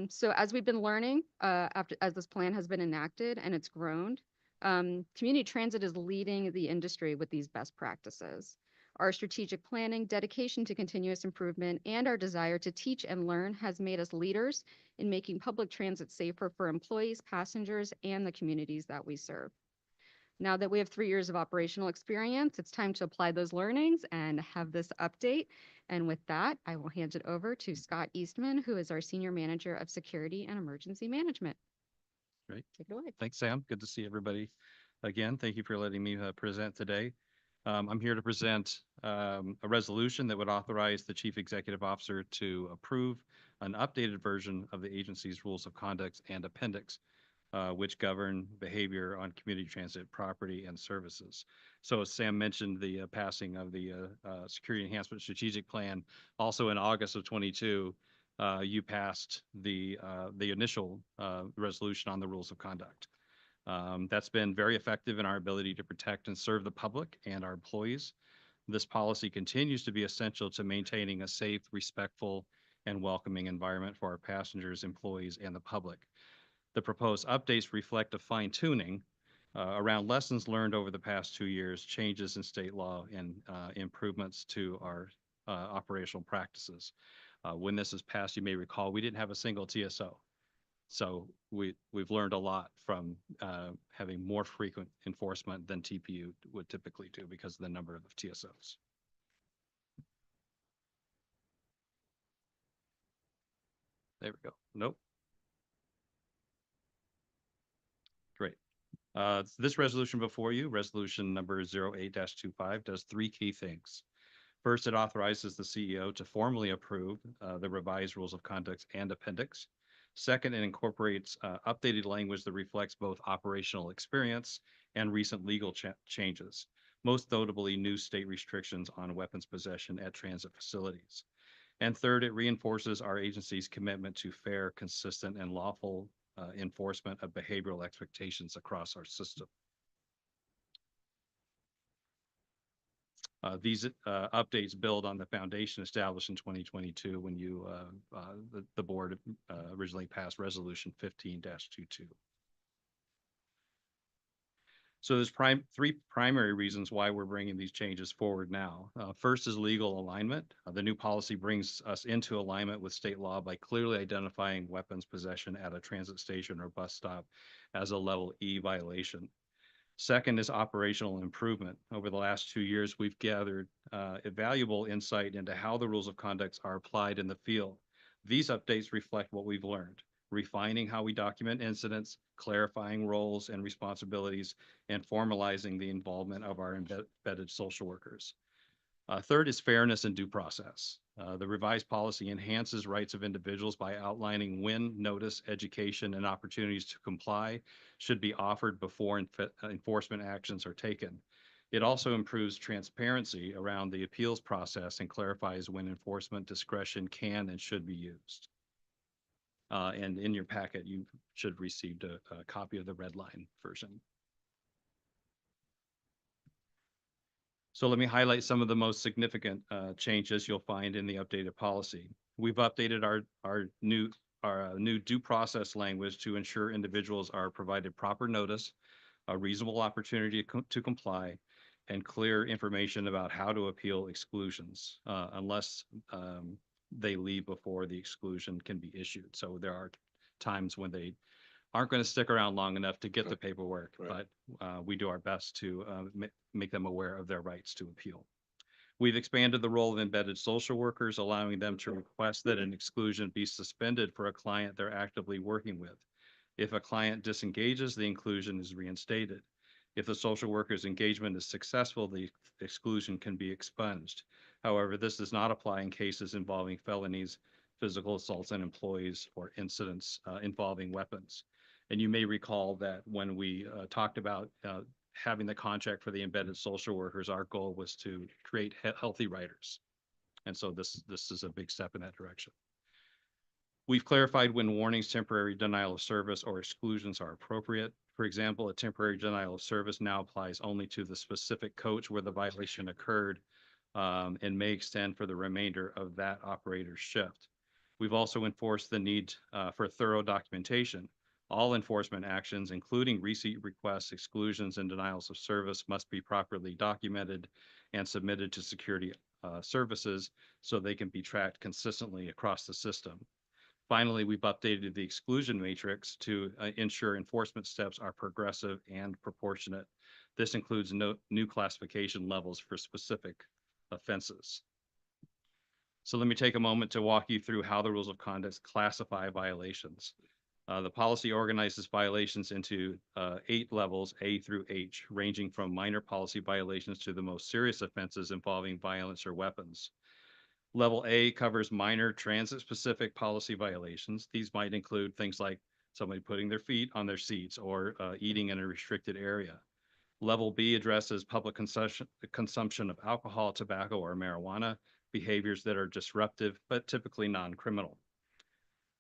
So as we've been learning, as this plan has been enacted and it's grown, community transit is leading the industry with these best practices. Our strategic planning, dedication to continuous improvement, and our desire to teach and learn has made us leaders in making public transit safer for employees, passengers, and the communities that we serve. Now that we have 3 years of operational experience, it's time to apply those learnings and have this update. And with that, I will hand it over to Scott Eastman, who is our Senior Manager of Security and Emergency Management. Great. Take it away. Thanks, Sam. Good to see everybody again. Thank you for letting me present today. I'm here to present a resolution that would authorize the Chief Executive Officer to approve an updated version of the agency's rules of conduct and appendix, which govern behavior on community transit property and services. So as Sam mentioned, the passing of the Security Enhancement Strategic Plan, also in August of 22, you passed the initial resolution on the rules of conduct. That's been very effective in our ability to protect and serve the public and our employees. This policy continues to be essential to maintaining a safe, respectful, and welcoming environment for our passengers, employees, and the public. The proposed updates reflect a fine-tuning around lessons learned over the past 2 years, changes in state law, and improvements to our operational practices. When this is passed, you may recall we didn't have a single TSO. So we've learned a lot from having more frequent enforcement than TPU would typically do because of the number of TSOs. There we go. Nope. Great. This resolution before you, resolution number 08-25, does 3 key things. First, it authorizes the CEO to formally approve the revised rules of conduct and appendix. Second, it incorporates updated language that reflects both operational experience and recent legal changes, most notably new state restrictions on weapons possession at transit facilities. And third, it reinforces our agency's commitment to fair, consistent, and lawful enforcement of behavioral expectations across our system. These updates build on the foundation established in 2022 when the board originally passed resolution 15-22. So there's 3 primary reasons why we're bringing these changes forward now. First is legal alignment. The new policy brings us into alignment with state law by clearly identifying weapons possession at a transit station or bus stop as a level E violation. Second is operational improvement. Over the last 2 years, we've gathered a valuable insight into how the rules of conduct are applied in the field. These updates reflect what we've learned. refining how we document incidents, clarifying roles and responsibilities, and formalizing the involvement of our embedded social workers. Third is fairness and due process. The revised policy enhances rights of individuals by outlining when notice, education, and opportunities to comply should be offered before enforcement actions are taken. It also improves transparency around the appeals process and clarifies when enforcement discretion can and should be used. And in your packet, you should have received a copy of the red line version. So let me highlight some of the most significant changes you'll find in the updated policy. We've updated our new due process language to ensure individuals are provided proper notice, a reasonable opportunity to comply, and clear information about how to appeal exclusions unless they leave before the exclusion can be issued. So there are times when they aren't going to stick around long enough to get the paperwork, Right. but we do our best to make them aware of their rights to appeal. We've expanded the role of embedded social workers, allowing them to request that an exclusion be suspended for a client they're actively working with. If a client disengages, the inclusion is reinstated. If the social worker's engagement is successful, the exclusion can be expunged. However, this does not apply in cases involving felonies, physical assaults on employees, or incidents involving weapons. And you may recall that when we talked about having the contract for the embedded social workers, our goal was to create healthy writers. And so this is a big step in that direction. We've clarified when warnings, temporary denial of service, or exclusions are appropriate. For example, a temporary denial of service now applies only to the specific coach where the violation occurred and may extend for the remainder of that operator's shift. We've also enforced the need for thorough documentation. All enforcement actions, including receipt requests, exclusions, and denials of service, must be properly documented and submitted to security services so they can be tracked consistently across the system. Finally, we've updated the exclusion matrix to ensure enforcement steps are progressive and proportionate. This includes new classification levels for specific offenses. So let me take a moment to walk you through how the rules of conduct classify violations. The policy organizes violations into 8 levels, A through H, ranging from minor policy violations to the most serious offenses involving violence or weapons. Level A covers minor transit-specific policy violations. These might include things like somebody putting their feet on their seats or eating in a restricted area. Level B addresses public consumption of alcohol, tobacco, or marijuana, behaviors that are disruptive but typically non-criminal.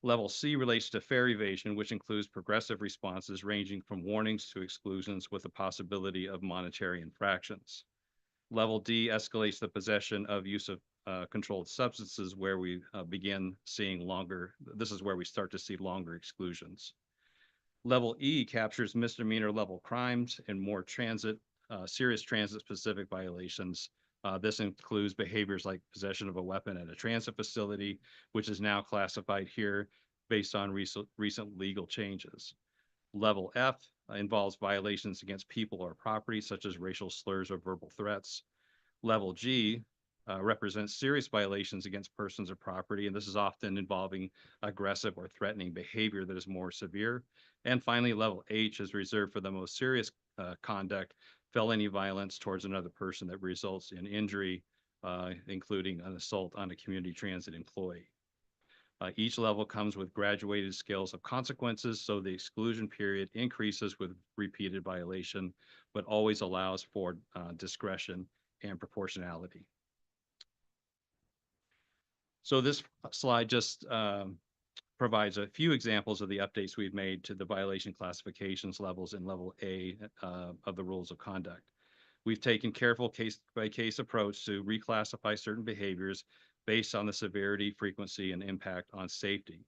Level C relates to fare evasion, which includes progressive responses ranging from warnings to exclusions with the possibility of monetary infractions. Level D escalates the possession of use of controlled substances where we begin seeing this is where we start to see longer exclusions. Level E captures misdemeanor level crimes and more serious transit specific violations. This includes behaviors like possession of a weapon at a transit facility, which is now classified here based on recent legal changes. Level F involves violations against people or property, such as racial slurs or verbal threats. Level G represents serious violations against persons or property, and this is often involving aggressive or threatening behavior that is more severe. And finally, level H is reserved for the most serious conduct, felony violence towards another person that results in injury, including an assault on a community transit employee. Each level comes with graduated scales of consequences, so the exclusion period increases with repeated violation, but always allows for discretion and proportionality. So this slide just provides a few examples of the updates we've made to the violation classifications levels in level A of the rules of conduct. We've taken careful case-by-case approach to reclassify certain behaviors based on the severity, frequency, and impact on safety.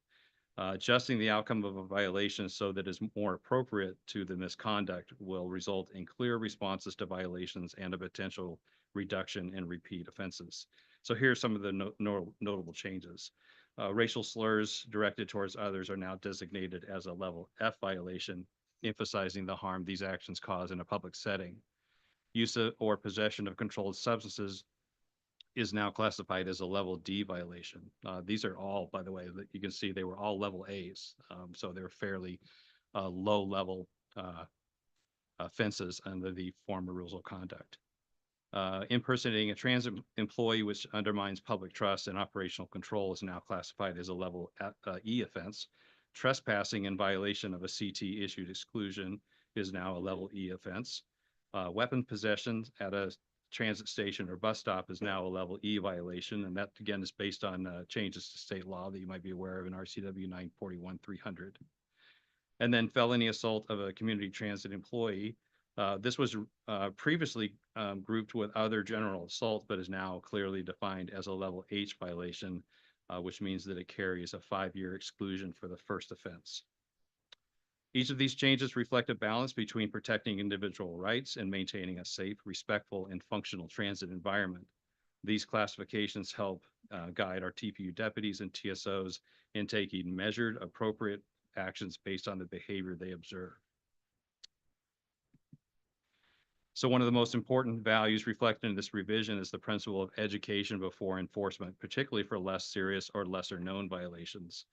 Adjusting the outcome of a violation so that it's more appropriate to the misconduct will result in clear responses to violations and a potential reduction in repeat offenses. So here's some of the notable changes. Racial slurs directed towards others are now designated as a level F violation, emphasizing the harm these actions cause in a public setting. Use or possession of controlled substances is now classified as a level D violation. These are all, by the way, that you can see they were all level A's. So they're fairly low level offenses under the former rules of conduct. Impersonating a transit employee which undermines public trust and operational control is now classified as a level E offense. Trespassing in violation of a CT issued exclusion is now a level E offense. Weapon possession at a transit station or bus stop is now a level E violation. And that again is based on changes to state law that you might be aware of in RCW 941-300. And then felony assault of a community transit employee. This was previously grouped with other general assault, but is now clearly defined as a level H violation, which means that it carries a 5-year exclusion for the first offense. Each of these changes reflect a balance between protecting individual rights and maintaining a safe, respectful, and functional transit environment. These classifications help guide our TPU deputies and TSOs in taking measured, appropriate actions based on the behavior they observe. So one of the most important values reflected in this revision is the principle of education before enforcement, particularly for less serious or lesser known violations.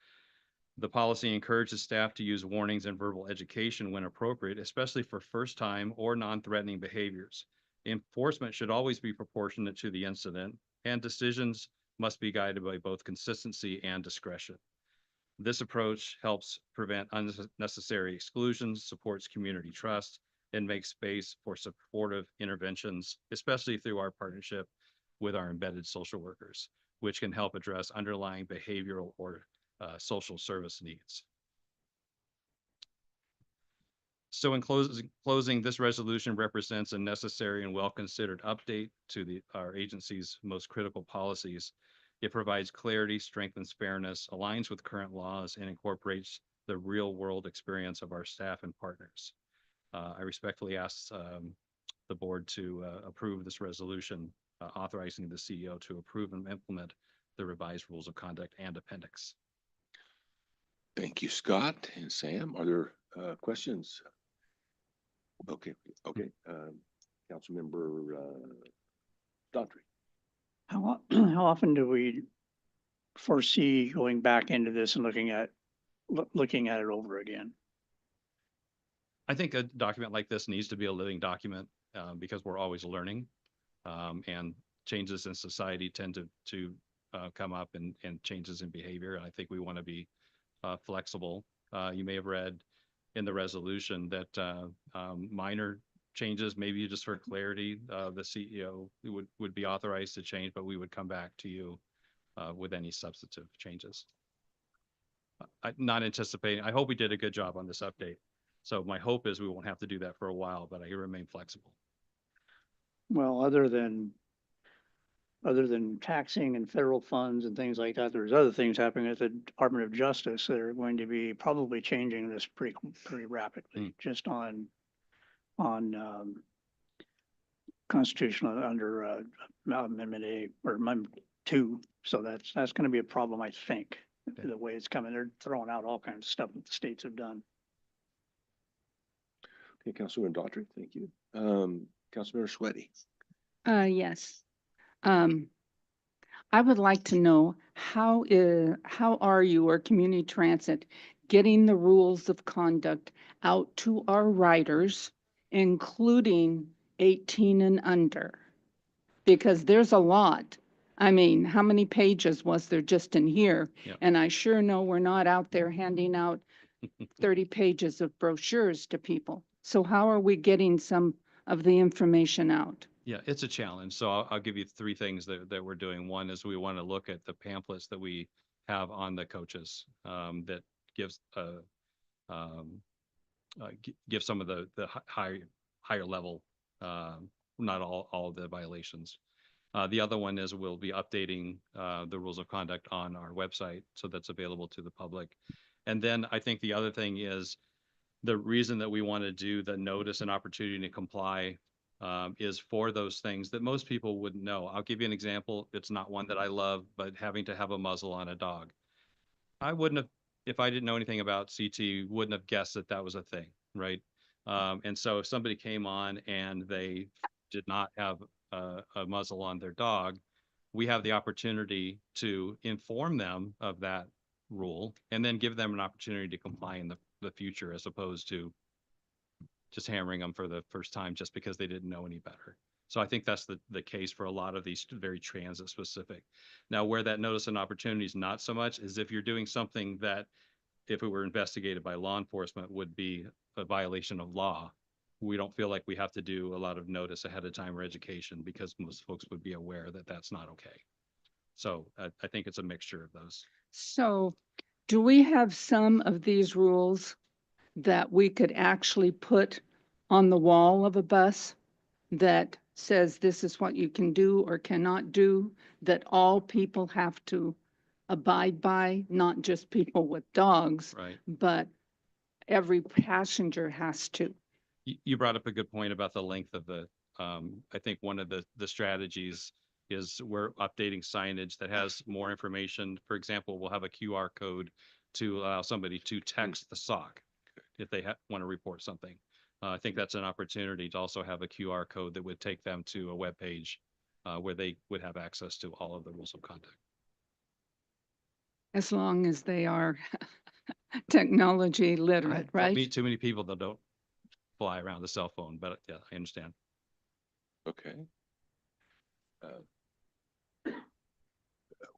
The policy encourages staff to use warnings and verbal education when appropriate, especially for first time or non-threatening behaviors. Enforcement should always be proportionate to the incident, and decisions must be guided by both consistency and discretion. This approach helps prevent unnecessary exclusions, supports community trust, and makes space for supportive interventions, especially through our partnership with our embedded social workers, which can help address underlying behavioral or social service needs. So in closing, this resolution represents a necessary and well-considered update to our agency's most critical policies. It provides clarity, strengthens fairness, aligns with current laws, and incorporates the real-world experience of our staff and partners. I respectfully ask the board to approve this resolution authorizing the CEO to approve and implement the revised rules of conduct and appendix. Thank you, Scott and Sam. Are there questions? Okay. Councilmember Daughtry. How often do we foresee going back into this and looking at it over again? I think a document like this needs to be a living document because we're always learning, and changes in society tend to come up and changes in behavior. And I think we want to be flexible. You may have read in the resolution that minor changes, maybe just for clarity, the CEO would be authorized to change, but we would come back to you with any substantive changes. I'm not anticipating. I hope we did a good job on this update. So my hope is we won't have to do that for a while, but I remain flexible. Well, other than taxing and federal funds and things like that, there's other things happening at the Department of Justice that are going to be probably changing this pretty rapidly, just on constitutional under Amendment A or Amendment 2. So that's going to be a problem, I think, the way it's coming. They're throwing out all kinds of stuff that the states have done. Okay, Councilman Daughtry, thank you. Councilmember Sweaty. Yes. I would like to know how are you or Community Transit getting the rules of conduct out to our riders, including 18 and under? Because there's a lot. I mean, how many pages was there just in here? Yep. And I sure know we're not out there handing out 30 pages of brochures to people. So how are we getting some of the information out? Yeah, it's a challenge. So I'll give you 3 things that we're doing. One is we want to look at the pamphlets that we have on the coaches that gives give some of the higher level, not all of the violations. The other one is we'll be updating the rules of conduct on our website, so that's available to the public. And then I think the other thing is the reason that we want to do the notice and opportunity to comply is for those things that most people wouldn't know. I'll give you an example. It's not one that I love, but having to have a muzzle on a dog. I wouldn't have, if I didn't know anything about CT, wouldn't have guessed that that was a thing, right? And so if somebody came on and they did not have a muzzle on their dog, we have the opportunity to inform them of that rule and then give them an opportunity to comply in the future, as opposed to just hammering them for the first time just because they didn't know any better. So I think that's the case for a lot of these very transit specific. Now, where that notice and opportunity is not so much is if you're doing something that, if it were investigated by law enforcement, would be a violation of law. We don't feel like we have to do a lot of notice ahead of time or education, because most folks would be aware that that's not okay. So I think it's a mixture of those. So do we have some of these rules that we could actually put on the wall of a bus that says this is what you can do or cannot do, that all people have to abide by, not just people with dogs, Right. but every passenger has to? You brought up a good point about the length of the, I think one of the strategies is we're updating signage that has more information. For example, we'll have a QR code to allow somebody to text the SOC if they want to report something. I think that's an opportunity to also have a QR code that would take them to a web page where they would have access to all of the rules of conduct. As long as they are technology literate, right? Meet too many people that don't fly around the cell phone, but yeah, I understand. Okay.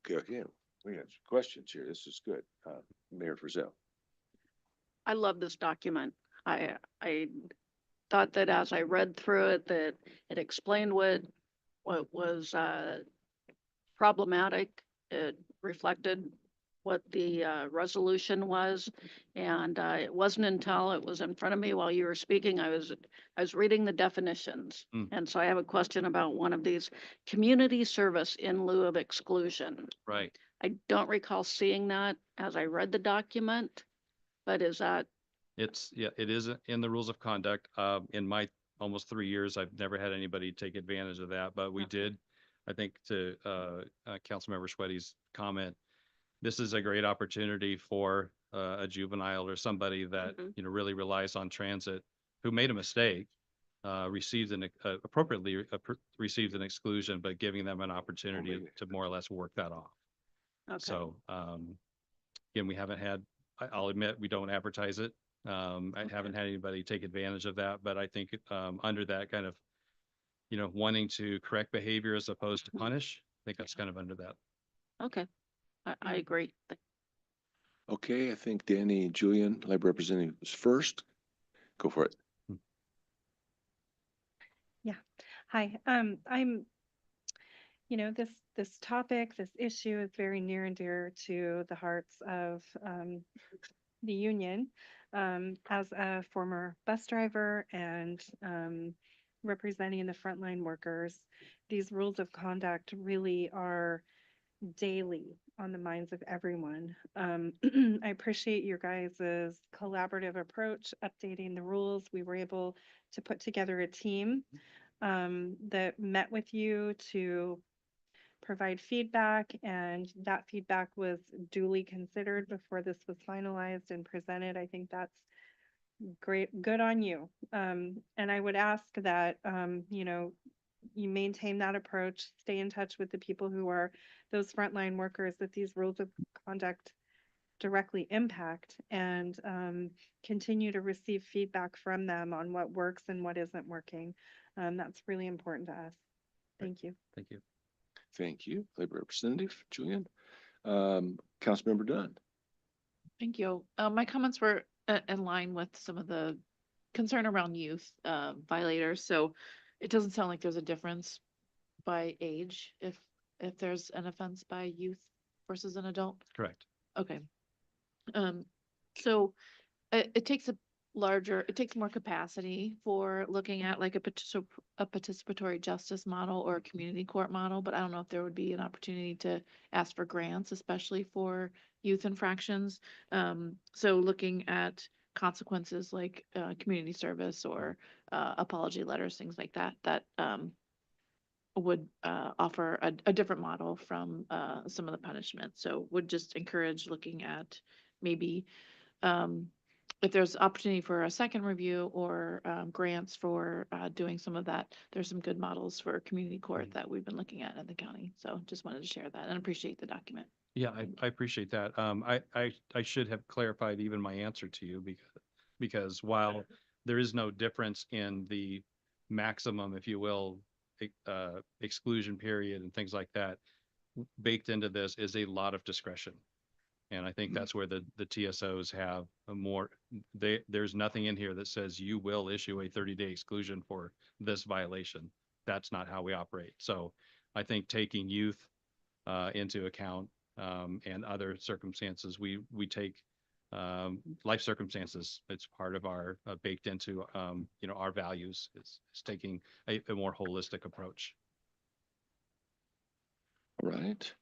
Okay. We have questions here. This is good. Mayor Frizzell. I love this document. I thought that as I read through it, that it explained what was problematic. It reflected what the resolution was, and it wasn't until it was in front of me while you were speaking, I was reading the definitions. And so I have a question about one of these: community service in lieu of exclusion. Right. I don't recall seeing that as I read the document, but is that? It is in the rules of conduct. In my almost 3 years, I've never had anybody take advantage of that, but we did. I think to Councilmember Schwette's comment, this is a great opportunity for a juvenile or somebody that really relies on transit, who made a mistake, received an appropriately received an exclusion, but giving them an opportunity to more or less work that off. Okay. So again, we haven't had. I'll admit we don't advertise it. I haven't had anybody take advantage of that, but I think under that kind of, wanting to correct behavior as opposed to punish, I think that's kind of under that. Okay, I agree. Okay, I think Danny Julian, Lab Representative, was first. Go for it. Yeah. Hi. This topic, this issue is very near and dear to the hearts of the union. As a former bus driver and representing the frontline workers, these rules of conduct really are daily on the minds of everyone. I appreciate your guys' collaborative approach, updating the rules. We were able to put together a team that met with you to provide feedback, and that feedback was duly considered before this was finalized and presented. I think that's great. Good on you. And I would ask that, you maintain that approach, stay in touch with the people who are those frontline workers that these rules of conduct directly impact, and continue to receive feedback from them on what works and what isn't working. That's really important to us. Thank you. Thank you. Thank you, Labor Representative Julian. Councilmember Dunn. Thank you. My comments were in line with some of the concern around youth violators. So it doesn't sound like there's a difference by age if there's an offense by youth versus an adult. Correct. Okay. So it takes it takes more capacity for looking at like a participatory justice model or a community court model, but I don't know if there would be an opportunity to ask for grants, especially for youth infractions. So looking at consequences like community service or apology letters, things like that, that would offer a different model from some of the punishment. So would just encourage looking at maybe if there's opportunity for a second review or grants for doing some of that, there's some good models for community court that we've been looking at in the county. So just wanted to share that and appreciate the document. Yeah, I appreciate that. I should have clarified even my answer to you because while there is no difference in the maximum, if you will, exclusion period and things like that, baked into this is a lot of discretion. And I think that's where the TSOs have a more, there's nothing in here that says you will issue a 30-day exclusion for this violation. That's not how we operate. So I think taking youth into account and other circumstances, we take life circumstances. It's part of our baked into our values. It's taking a more holistic approach. All right.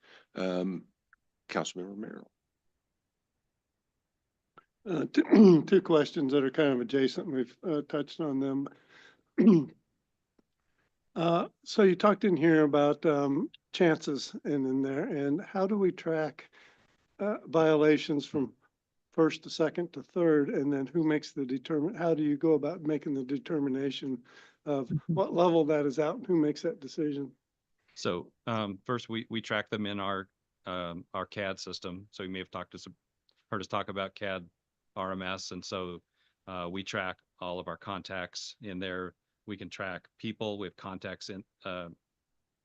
Councilmember Merrill. Two questions that are kind of adjacent. We've touched on them. So you talked in here about chances in there, and how do we track violations from first to second to third, and then who makes the how do you go about making the determination of what level that is out and who makes that decision? So first, we track them in our CAD system. So you may have heard us talk about CAD RMS, and so we track all of our contacts in there. We can track people. We have contacts in.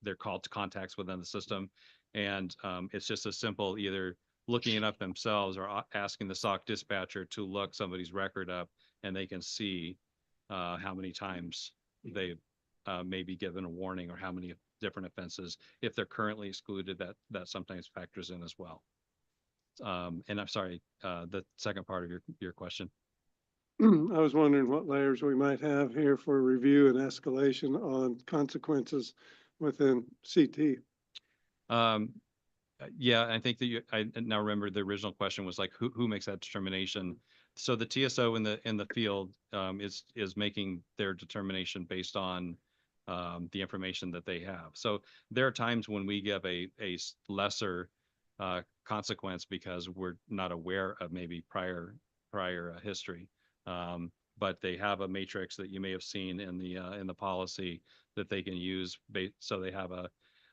They're called contacts within the system, and it's just as simple either looking it up themselves or asking the SOC dispatcher to look somebody's record up, and they can see how many times they may be given a warning or how many different offenses. If they're currently excluded, that sometimes factors in as well. And I'm sorry, the second part of your question. I was wondering what layers we might have here for review and escalation on consequences within CT. Yeah, I think that I now remember the original question was like, who makes that determination? So the TSO in the field is making their determination based on the information that they have. So there are times when we give a lesser consequence because we're not aware of maybe prior history. But they have a matrix that you may have seen in the policy that they can use. So they have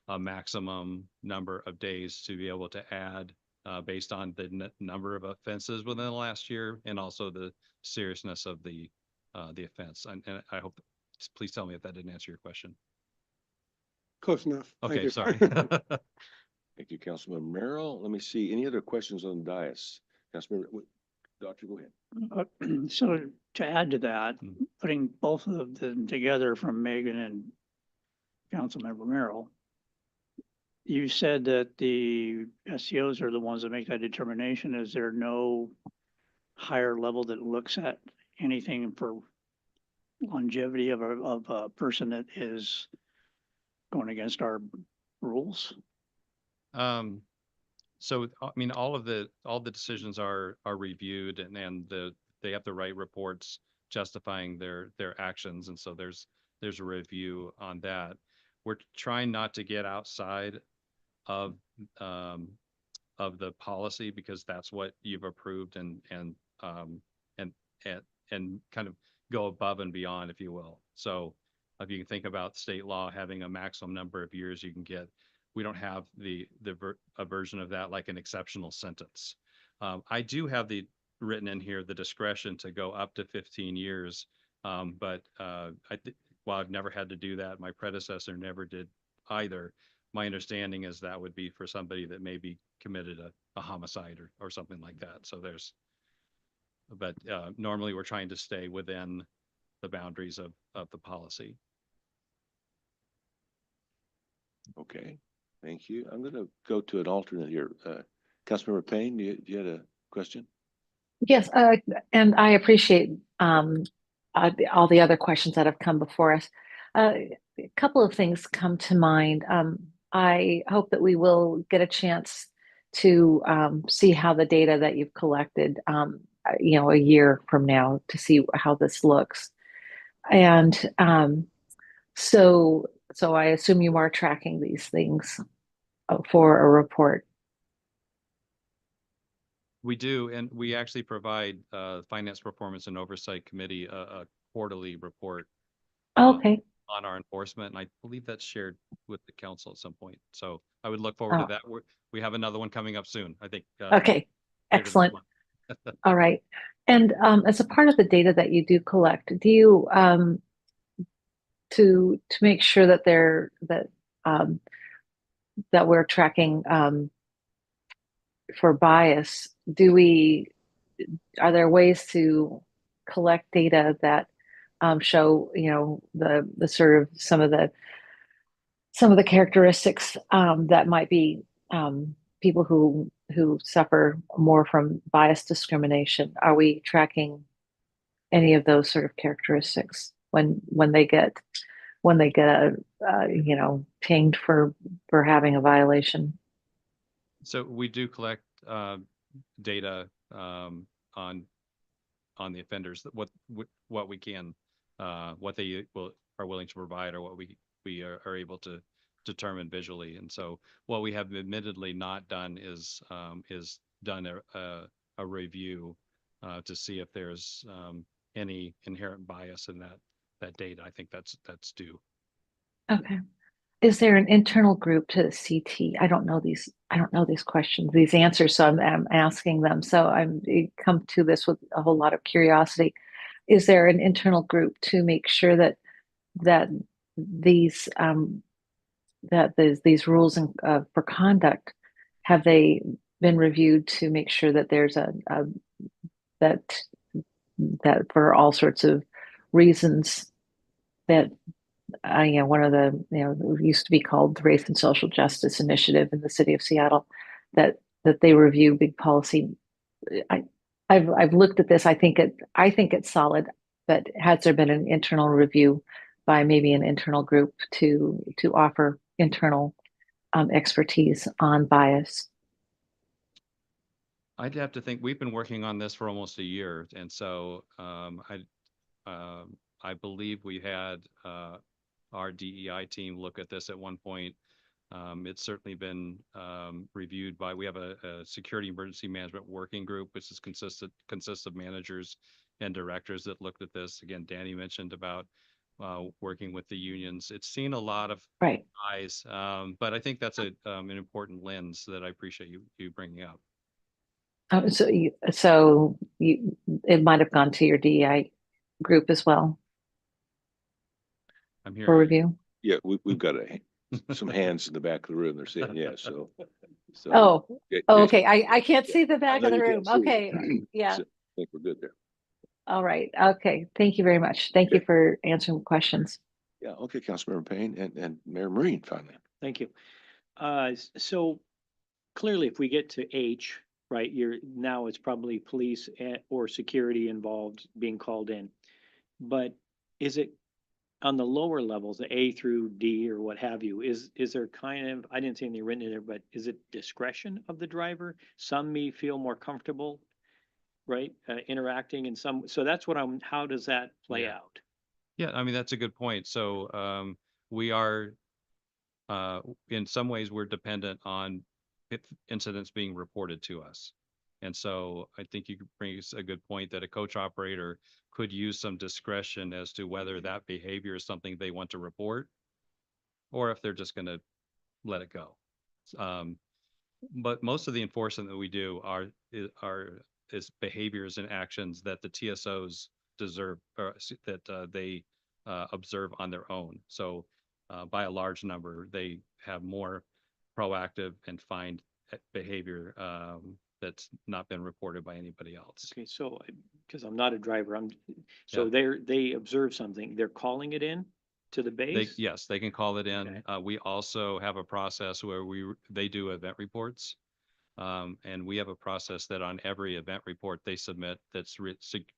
a maximum number of days to be able to add based on the number of offenses within the last year and also the seriousness of the offense. And I hope, please tell me if that didn't answer your question. Close enough. Okay, sorry. Thank you, Councilmember Merrill. Let me see. Any other questions on the dais? Councilmember, Doctor, go ahead. So to add to that, putting both of them together from Megan and Councilmember Merrill, you said that the SCOs are the ones that make that determination. Is there no higher level that looks at anything for longevity of a person that is going against our rules? So I mean, all the decisions are reviewed and they have the right reports justifying their actions, and so there's a review on that. We're trying not to get outside of the policy because that's what you've approved and kind of go above and beyond, if you will. So if you can think about state law having a maximum number of years you can get, we don't have a version of that like an exceptional sentence. I do have written in here the discretion to go up to 15 years, but while I've never had to do that, my predecessor never did either. My understanding is that would be for somebody that maybe committed a homicide or something like that. So but normally we're trying to stay within the boundaries of the policy. Okay, thank you. I'm going to go to an alternate here. Councilmember Payne, you had a question? Yes, and I appreciate all the other questions that have come before us. A couple of things come to mind. I hope that we will get a chance to see how the data that you've collected, a year from now, to see how this looks. And so I assume you are tracking these things for a report. We do, and we actually provide Finance Performance and Oversight Committee a quarterly report Okay. on our enforcement, and I believe that's shared with the council at some point. So I would look forward to Oh. that. We have another one coming up soon, I think. Okay, later this excellent. month. All right. And as a part of the data that you do collect, do you to make sure that um, that we're tracking for bias, are there ways to collect data that show, the sort of some of the characteristics that might be people who suffer more from bias discrimination? Are we tracking any of those sort of characteristics when they get pinged for having a violation? So we do collect data on the offenders, what we can, what they are willing to provide, or what we are able to determine visually. And so what we have admittedly not done is done a review to see if there's any inherent bias in that data. I think that's due. Okay. Is there an internal group to the CT? I don't know these questions, these answers, so I'm asking them. So I come to this with a whole lot of curiosity. Is there an internal group to make sure that these these rules for conduct, have they been reviewed to make sure that there's that for all sorts of reasons that one of the, it used to be called the Race and Social Justice Initiative in the city of Seattle, that they review big policy. I've looked at this. I think it's solid, but has there been an internal review by maybe an internal group to offer internal expertise on bias? I'd have to think. We've been working on this for almost a year, and so I believe we had our DEI team look at this at one point. It's certainly been reviewed by. We have a security emergency management working group, which consists of managers and directors that looked at this. Again, Danny mentioned about working with the unions. It's seen a lot of eyes, but I think that's an important lens that I appreciate you bringing up. So it might have gone to your DEI group as well. I'm here for review. Yeah, we've got some hands in the back of the room. They're saying, yeah, so. Okay. I can't see the back No, of the you room. can't see Okay. it. Yeah. So I think we're good there. All right. Okay. Thank you very much. Thank you for answering the questions. Yeah. Okay, Councilmember Payne and Mayor Marine finally. Thank you. So clearly, if we get to H, right, now it's probably police or security involved being called in. But is it on the lower levels, the A through D or what have you, is there kind of, I didn't see anything written in there, but is it discretion of the driver? Some may feel more comfortable, right, interacting, and so that's what how does that play out? Yeah, I mean, that's a good point. So we are, in some ways, we're dependent on incidents being reported to us. And so I think you bring a good point that a coach operator could use some discretion as to whether that behavior is something they want to report or if they're just going to let it go. But most of the enforcement that we do is behaviors and actions that the TSOs deserve, or that they observe on their own. So by a large number, they have more proactive and find behavior that's not been reported by anybody else. Okay, so because I'm not a driver, they observe something, they're calling it in to the base? Yes, they can call it in. Okay. We also have a process where they do event reports. And we have a process that on every event report they submit that's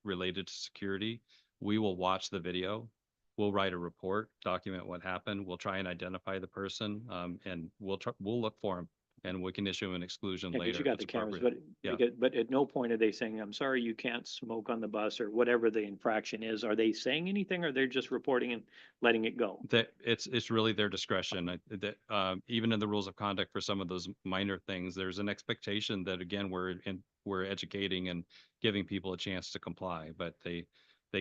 related to security, we will watch the video. We'll write a report, document what happened. We'll try and identify the person, and we'll look for them and we can issue an exclusion Yeah, later. because you if got it's the cameras, appropriate. but, Yeah. but at no point are they saying, I'm sorry, you can't smoke on the bus or whatever the infraction is. Are they saying anything or they're just reporting and letting it go? That it's really their discretion. That even in the rules of conduct for some of those minor things, there's an expectation that again we're educating and giving people a chance to comply, but they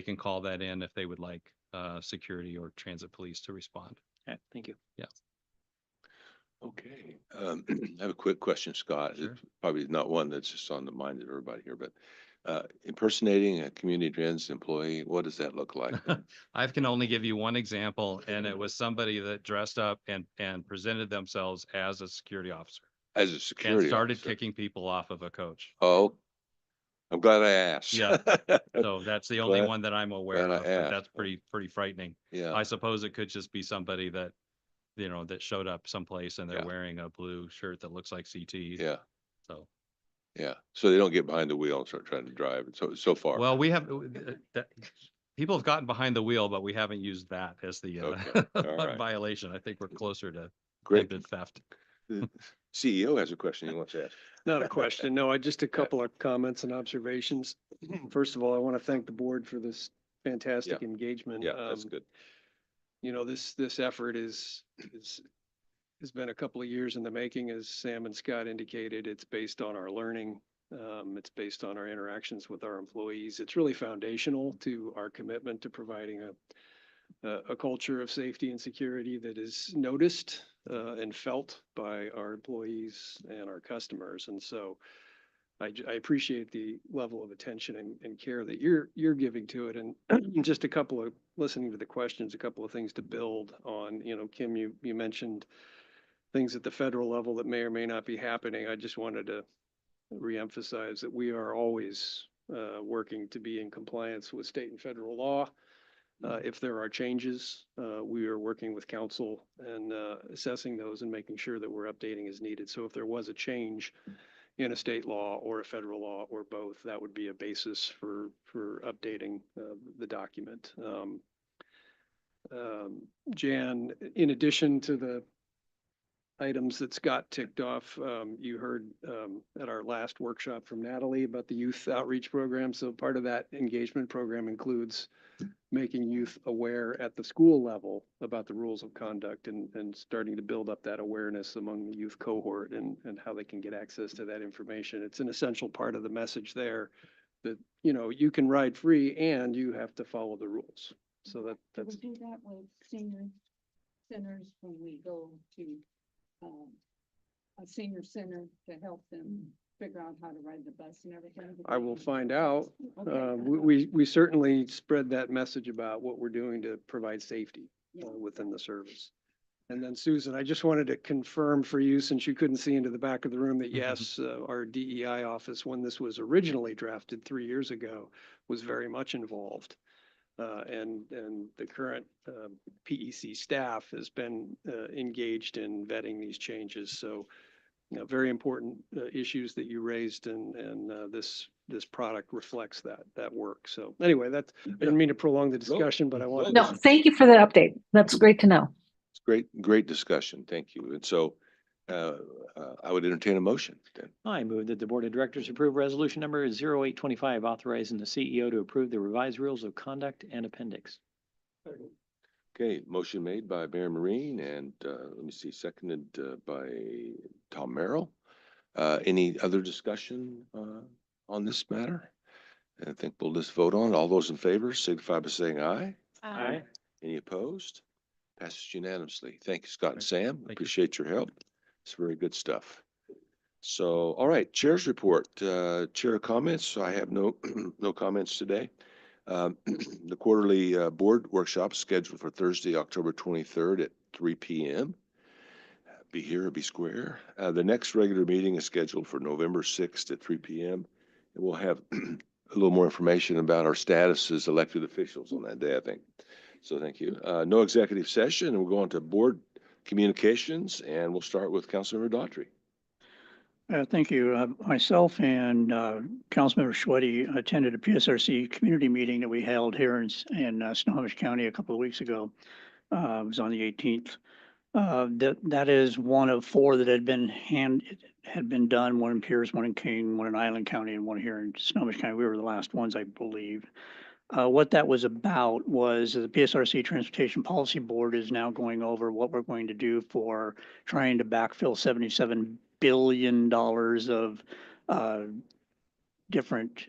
can call that in if they would like security or transit police to respond. Okay, thank you. Yeah. Okay, I have a quick question, Scott. Sure. It's probably not one that's just on the mind of everybody here, but impersonating a community trans employee, what does that look like? I can only give you one example, and it was somebody that dressed up and presented themselves as a security officer As a and security started officer? kicking people off of a coach. Oh, I'm glad I asked. Yeah. So that's the only Glad- one that I'm aware glad I of, but asked. that's pretty frightening. Yeah. I suppose it could just be somebody that, that showed up someplace and they're Yeah. wearing a blue shirt that looks like CT. Yeah, So, yeah. So they don't get behind the wheel and start trying to drive it so far. well, we have, people have gotten behind the wheel, but we haven't used that as the Okay. All right. violation. I think we're closer to Great. attempted theft. The CEO has a question he wants to ask. Not a question, no, just a couple of comments and observations. First of all, I want to thank the board for this fantastic engagement. Yeah, that's good. This effort has been a couple of years in the making, as Sam and Scott indicated. It's based on our learning. It's based on our interactions with our employees. It's really foundational to our commitment to providing a culture of safety and security that is noticed and felt by our employees and our customers. And so I appreciate the level of attention and care that you're giving to it. And just listening to the questions, a couple of things to build on. Kim, you mentioned things at the federal level that may or may not be happening. I just wanted to reemphasize that we are always working to be in compliance with state and federal law. If there are changes, we are working with council and assessing those and making sure that we're updating as needed. So if there was a change in a state law or a federal law or both, that would be a basis for updating the document. Jan, in addition to the items that Scott ticked off, you heard at our last workshop from Natalie about the youth outreach program. So part of that engagement program includes making youth aware at the school level about the rules of conduct and starting to build up that awareness among the youth cohort and how they can get access to that information. It's an essential part of the message there that, you can ride free and you have to follow the rules. So that's. We do that with senior centers when we go to a senior center to help them figure out how to ride the bus and everything. I will find out. Okay. We certainly spread that message about what we're doing to provide safety within the service. And then Susan, I just wanted to confirm for you, since you couldn't see into the back of the room, that yes, our DEI office, when this was originally drafted 3 years ago, was very much involved. And the current PEC staff has been engaged in vetting these changes. So, very important issues that you raised, and this product reflects that work. So anyway, I didn't mean to prolong the discussion, but I wanted. No, thank you for the update. That's great to know. It's great discussion. Thank you. And so I would entertain a motion then. I move that the Board of Directors approve resolution number 0825, authorizing the CEO to approve the revised rules of conduct and appendix. Okay, motion made by Mayor Marine and let me see, seconded by Tom Merrill. Any other discussion on this matter? I think we'll just vote on it. All those in favor signify by saying aye. Aye. Any opposed? Passes unanimously. Thank you, Scott and Sam. Thank you. Appreciate your help. It's very good stuff. So, all right, Chair's report. Chair comments. I have no comments today. The quarterly board workshop is scheduled for Thursday, October 23rd at 3 p.m. Be here or be square. The next regular meeting is scheduled for November 6th at 3 p.m. And we'll have a little more information about our status as elected officials on that day, I think. So thank you. No executive session, and we'll go on to board communications, and we'll start with Councilmember Daughtry. Thank you. Myself and Councilmember Schweddy attended a PSRC community meeting that we held here in Snohomish County a couple of weeks ago. It was on the 18th. That is one of 4 that had been done, one in Pierce, one in King, one in Island County, and one here in Snohomish County. We were the last ones, I believe. What that was about was the PSRC Transportation Policy Board is now going over what we're going to do for trying to backfill $77 billion of different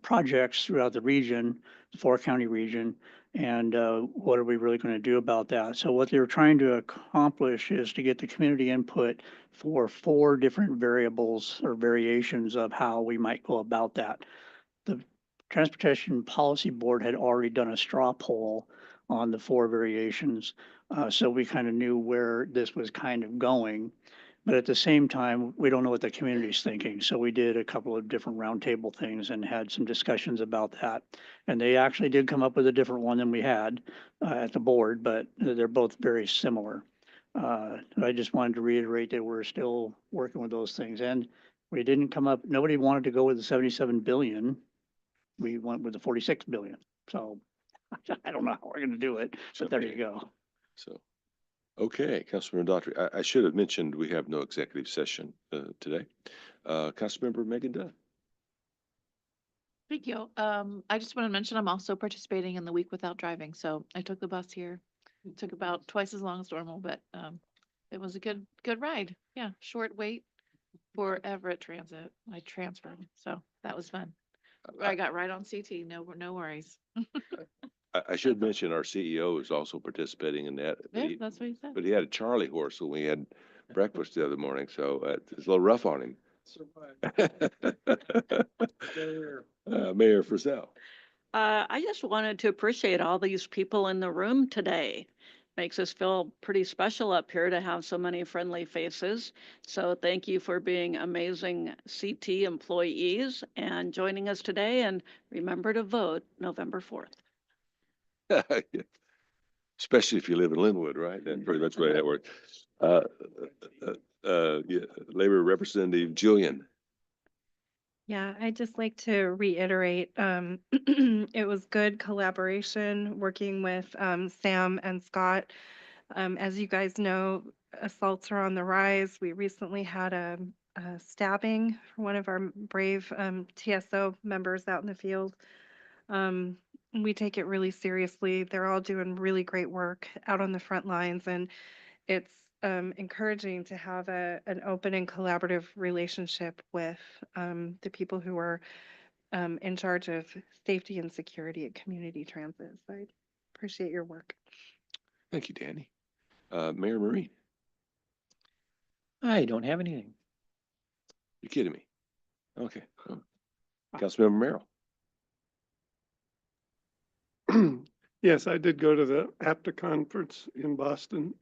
projects throughout the region, the 4-county region, and what are we really going to do about that? So what they were trying to accomplish is to get the community input for 4 different variables or variations of how we might go about that. The Transportation Policy Board had already done a straw poll on the 4 variations, so we kind of knew where this was kind of going. But at the same time, we don't know what the community's thinking. So we did a couple of different roundtable things and had some discussions about that. And they actually did come up with a different one than we had at the board, but they're both very similar. I just wanted to reiterate that we're still working with those things. And we didn't come up, nobody wanted to go with the 77 billion. We went with the 46 billion. So I don't know how we're going to do it, but there you go. So, okay, Councilmember Daughtry, I should have mentioned we have no executive session today. Councilmember Megan Dunn. Thank you. I just want to mention I'm also participating in the Week Without Driving. So I took the bus here. It took about twice as long as normal, but it was a good ride. Yeah, short wait for Everett Transit. I transferred, so that was fun. I got right on CT. No worries. I should mention our CEO is also participating in that. Yeah, that's what he said. But he had a Charlie horse when we had breakfast the other morning, so it's a little rough on him. Mayor Frizzell. I just wanted to appreciate all these people in the room today. Makes us feel pretty special up here to have so many friendly faces. So thank you for being amazing CT employees and joining us today. And remember to vote November 4th. Especially if you live in Linwood, right? That's pretty much the way that works. Yeah, Labor Representative Julian. Yeah, I'd just like to reiterate, it was good collaboration working with Sam and Scott. As you guys know, assaults are on the rise. We recently had a stabbing for one of our brave TSO members out in the field. We take it really seriously. They're all doing really great work out on the front lines, and it's encouraging to have an open and collaborative relationship with the people who are in charge of safety and security at community transit. So I appreciate your work. Thank you, Danny. Mayor Marine. I don't have anything. You're kidding me. Okay. Councilmember Merrill. Yes, I did go to the APTA conference in Boston.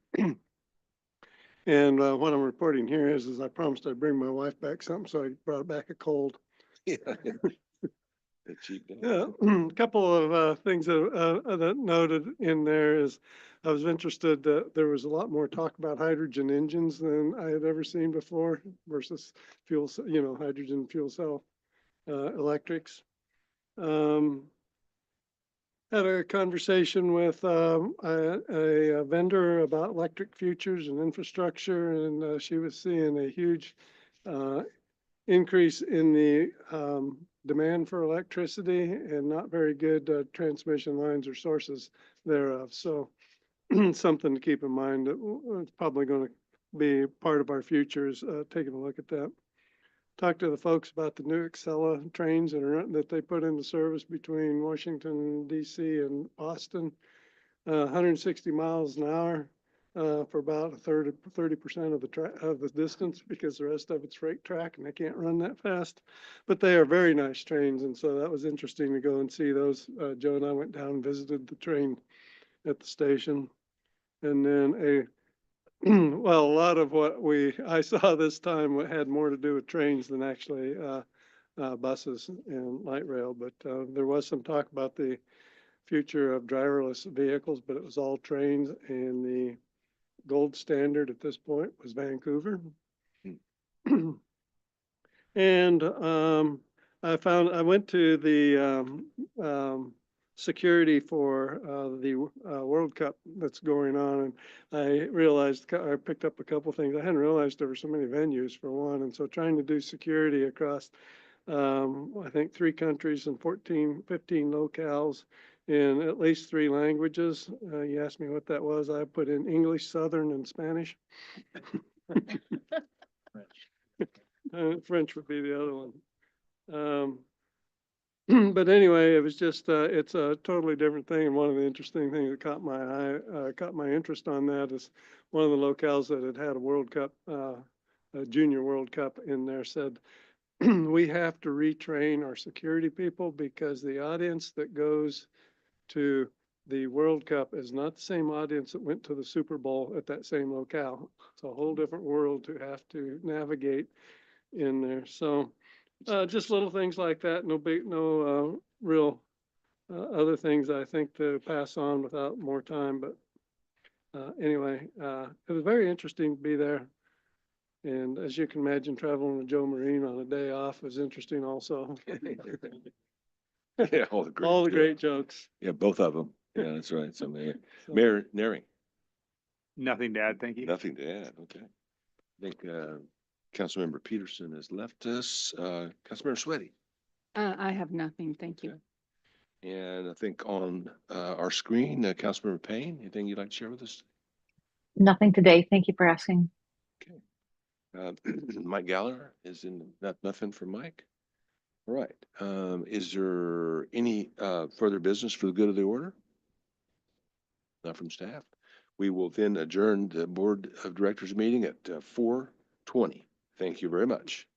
And what I'm reporting here is I promised I'd bring my wife back something, so I brought back a cold. Yeah. Yeah, a couple of things that noted in there is I was interested that there was a lot more talk about hydrogen engines than I had ever seen before versus fuel, hydrogen fuel cell electrics. Had a conversation with a vendor about electric futures and infrastructure, and she was seeing a huge increase in the demand for electricity and not very good transmission lines or sources thereof. So something to keep in mind that it's probably going to be part of our future is taking a look at that. Talked to the folks about the new Excella trains that they put into service between Washington, D.C. and Boston, 160 miles an hour for about 30% of the distance, because the rest of it's freight track and they can't run that fast. But they are very nice trains, and so that was interesting to go and see those. Joe and I went down and visited the train at the station, and then well, a lot of what I saw this time had more to do with trains than actually buses and light rail. But there was some talk about the future of driverless vehicles, but it was all trains, and the gold standard at this point was Vancouver. And I went to the security for the World Cup that's going on. And I realized, I picked up a couple things. I hadn't realized there were so many venues for one. And so trying to do security across, I think 3 countries and 15 locales in at least 3 languages. You asked me what that was. I put in English, Southern, and Spanish. French would be the other one. But anyway, it was just, it's a totally different thing. And one of the interesting things that caught my eye, caught my interest on that is one of the locales that had a World Cup, a Junior World Cup in there said, we have to retrain our security people because the audience that goes to the World Cup is not the same audience that went to the Super Bowl at that same locale. It's a whole different world to have to navigate in there. So just little things like that. No big, no real other things I think to pass on without more time. But anyway, it was very interesting to be there. And as you can imagine, traveling with Joe Marine on a day off was interesting also. Yeah, all the great jokes. Yeah, both of them. Yeah, that's right. So, So- Mayor Neri, Nothing to add, thank you. nothing to add. Okay. I think Councilmember Peterson has left us. Councilmember Sweaty. I have nothing, thank you. And I think on our screen, Councilmember Payne, anything you'd like to share with us? Nothing today. Thank you for asking. Okay. Mike Gallagher is in, nothing from Mike. All right. Is there any further business for the good of the order? Not from staff. We will then adjourn the Board of Directors meeting at 4:20. Thank you very much.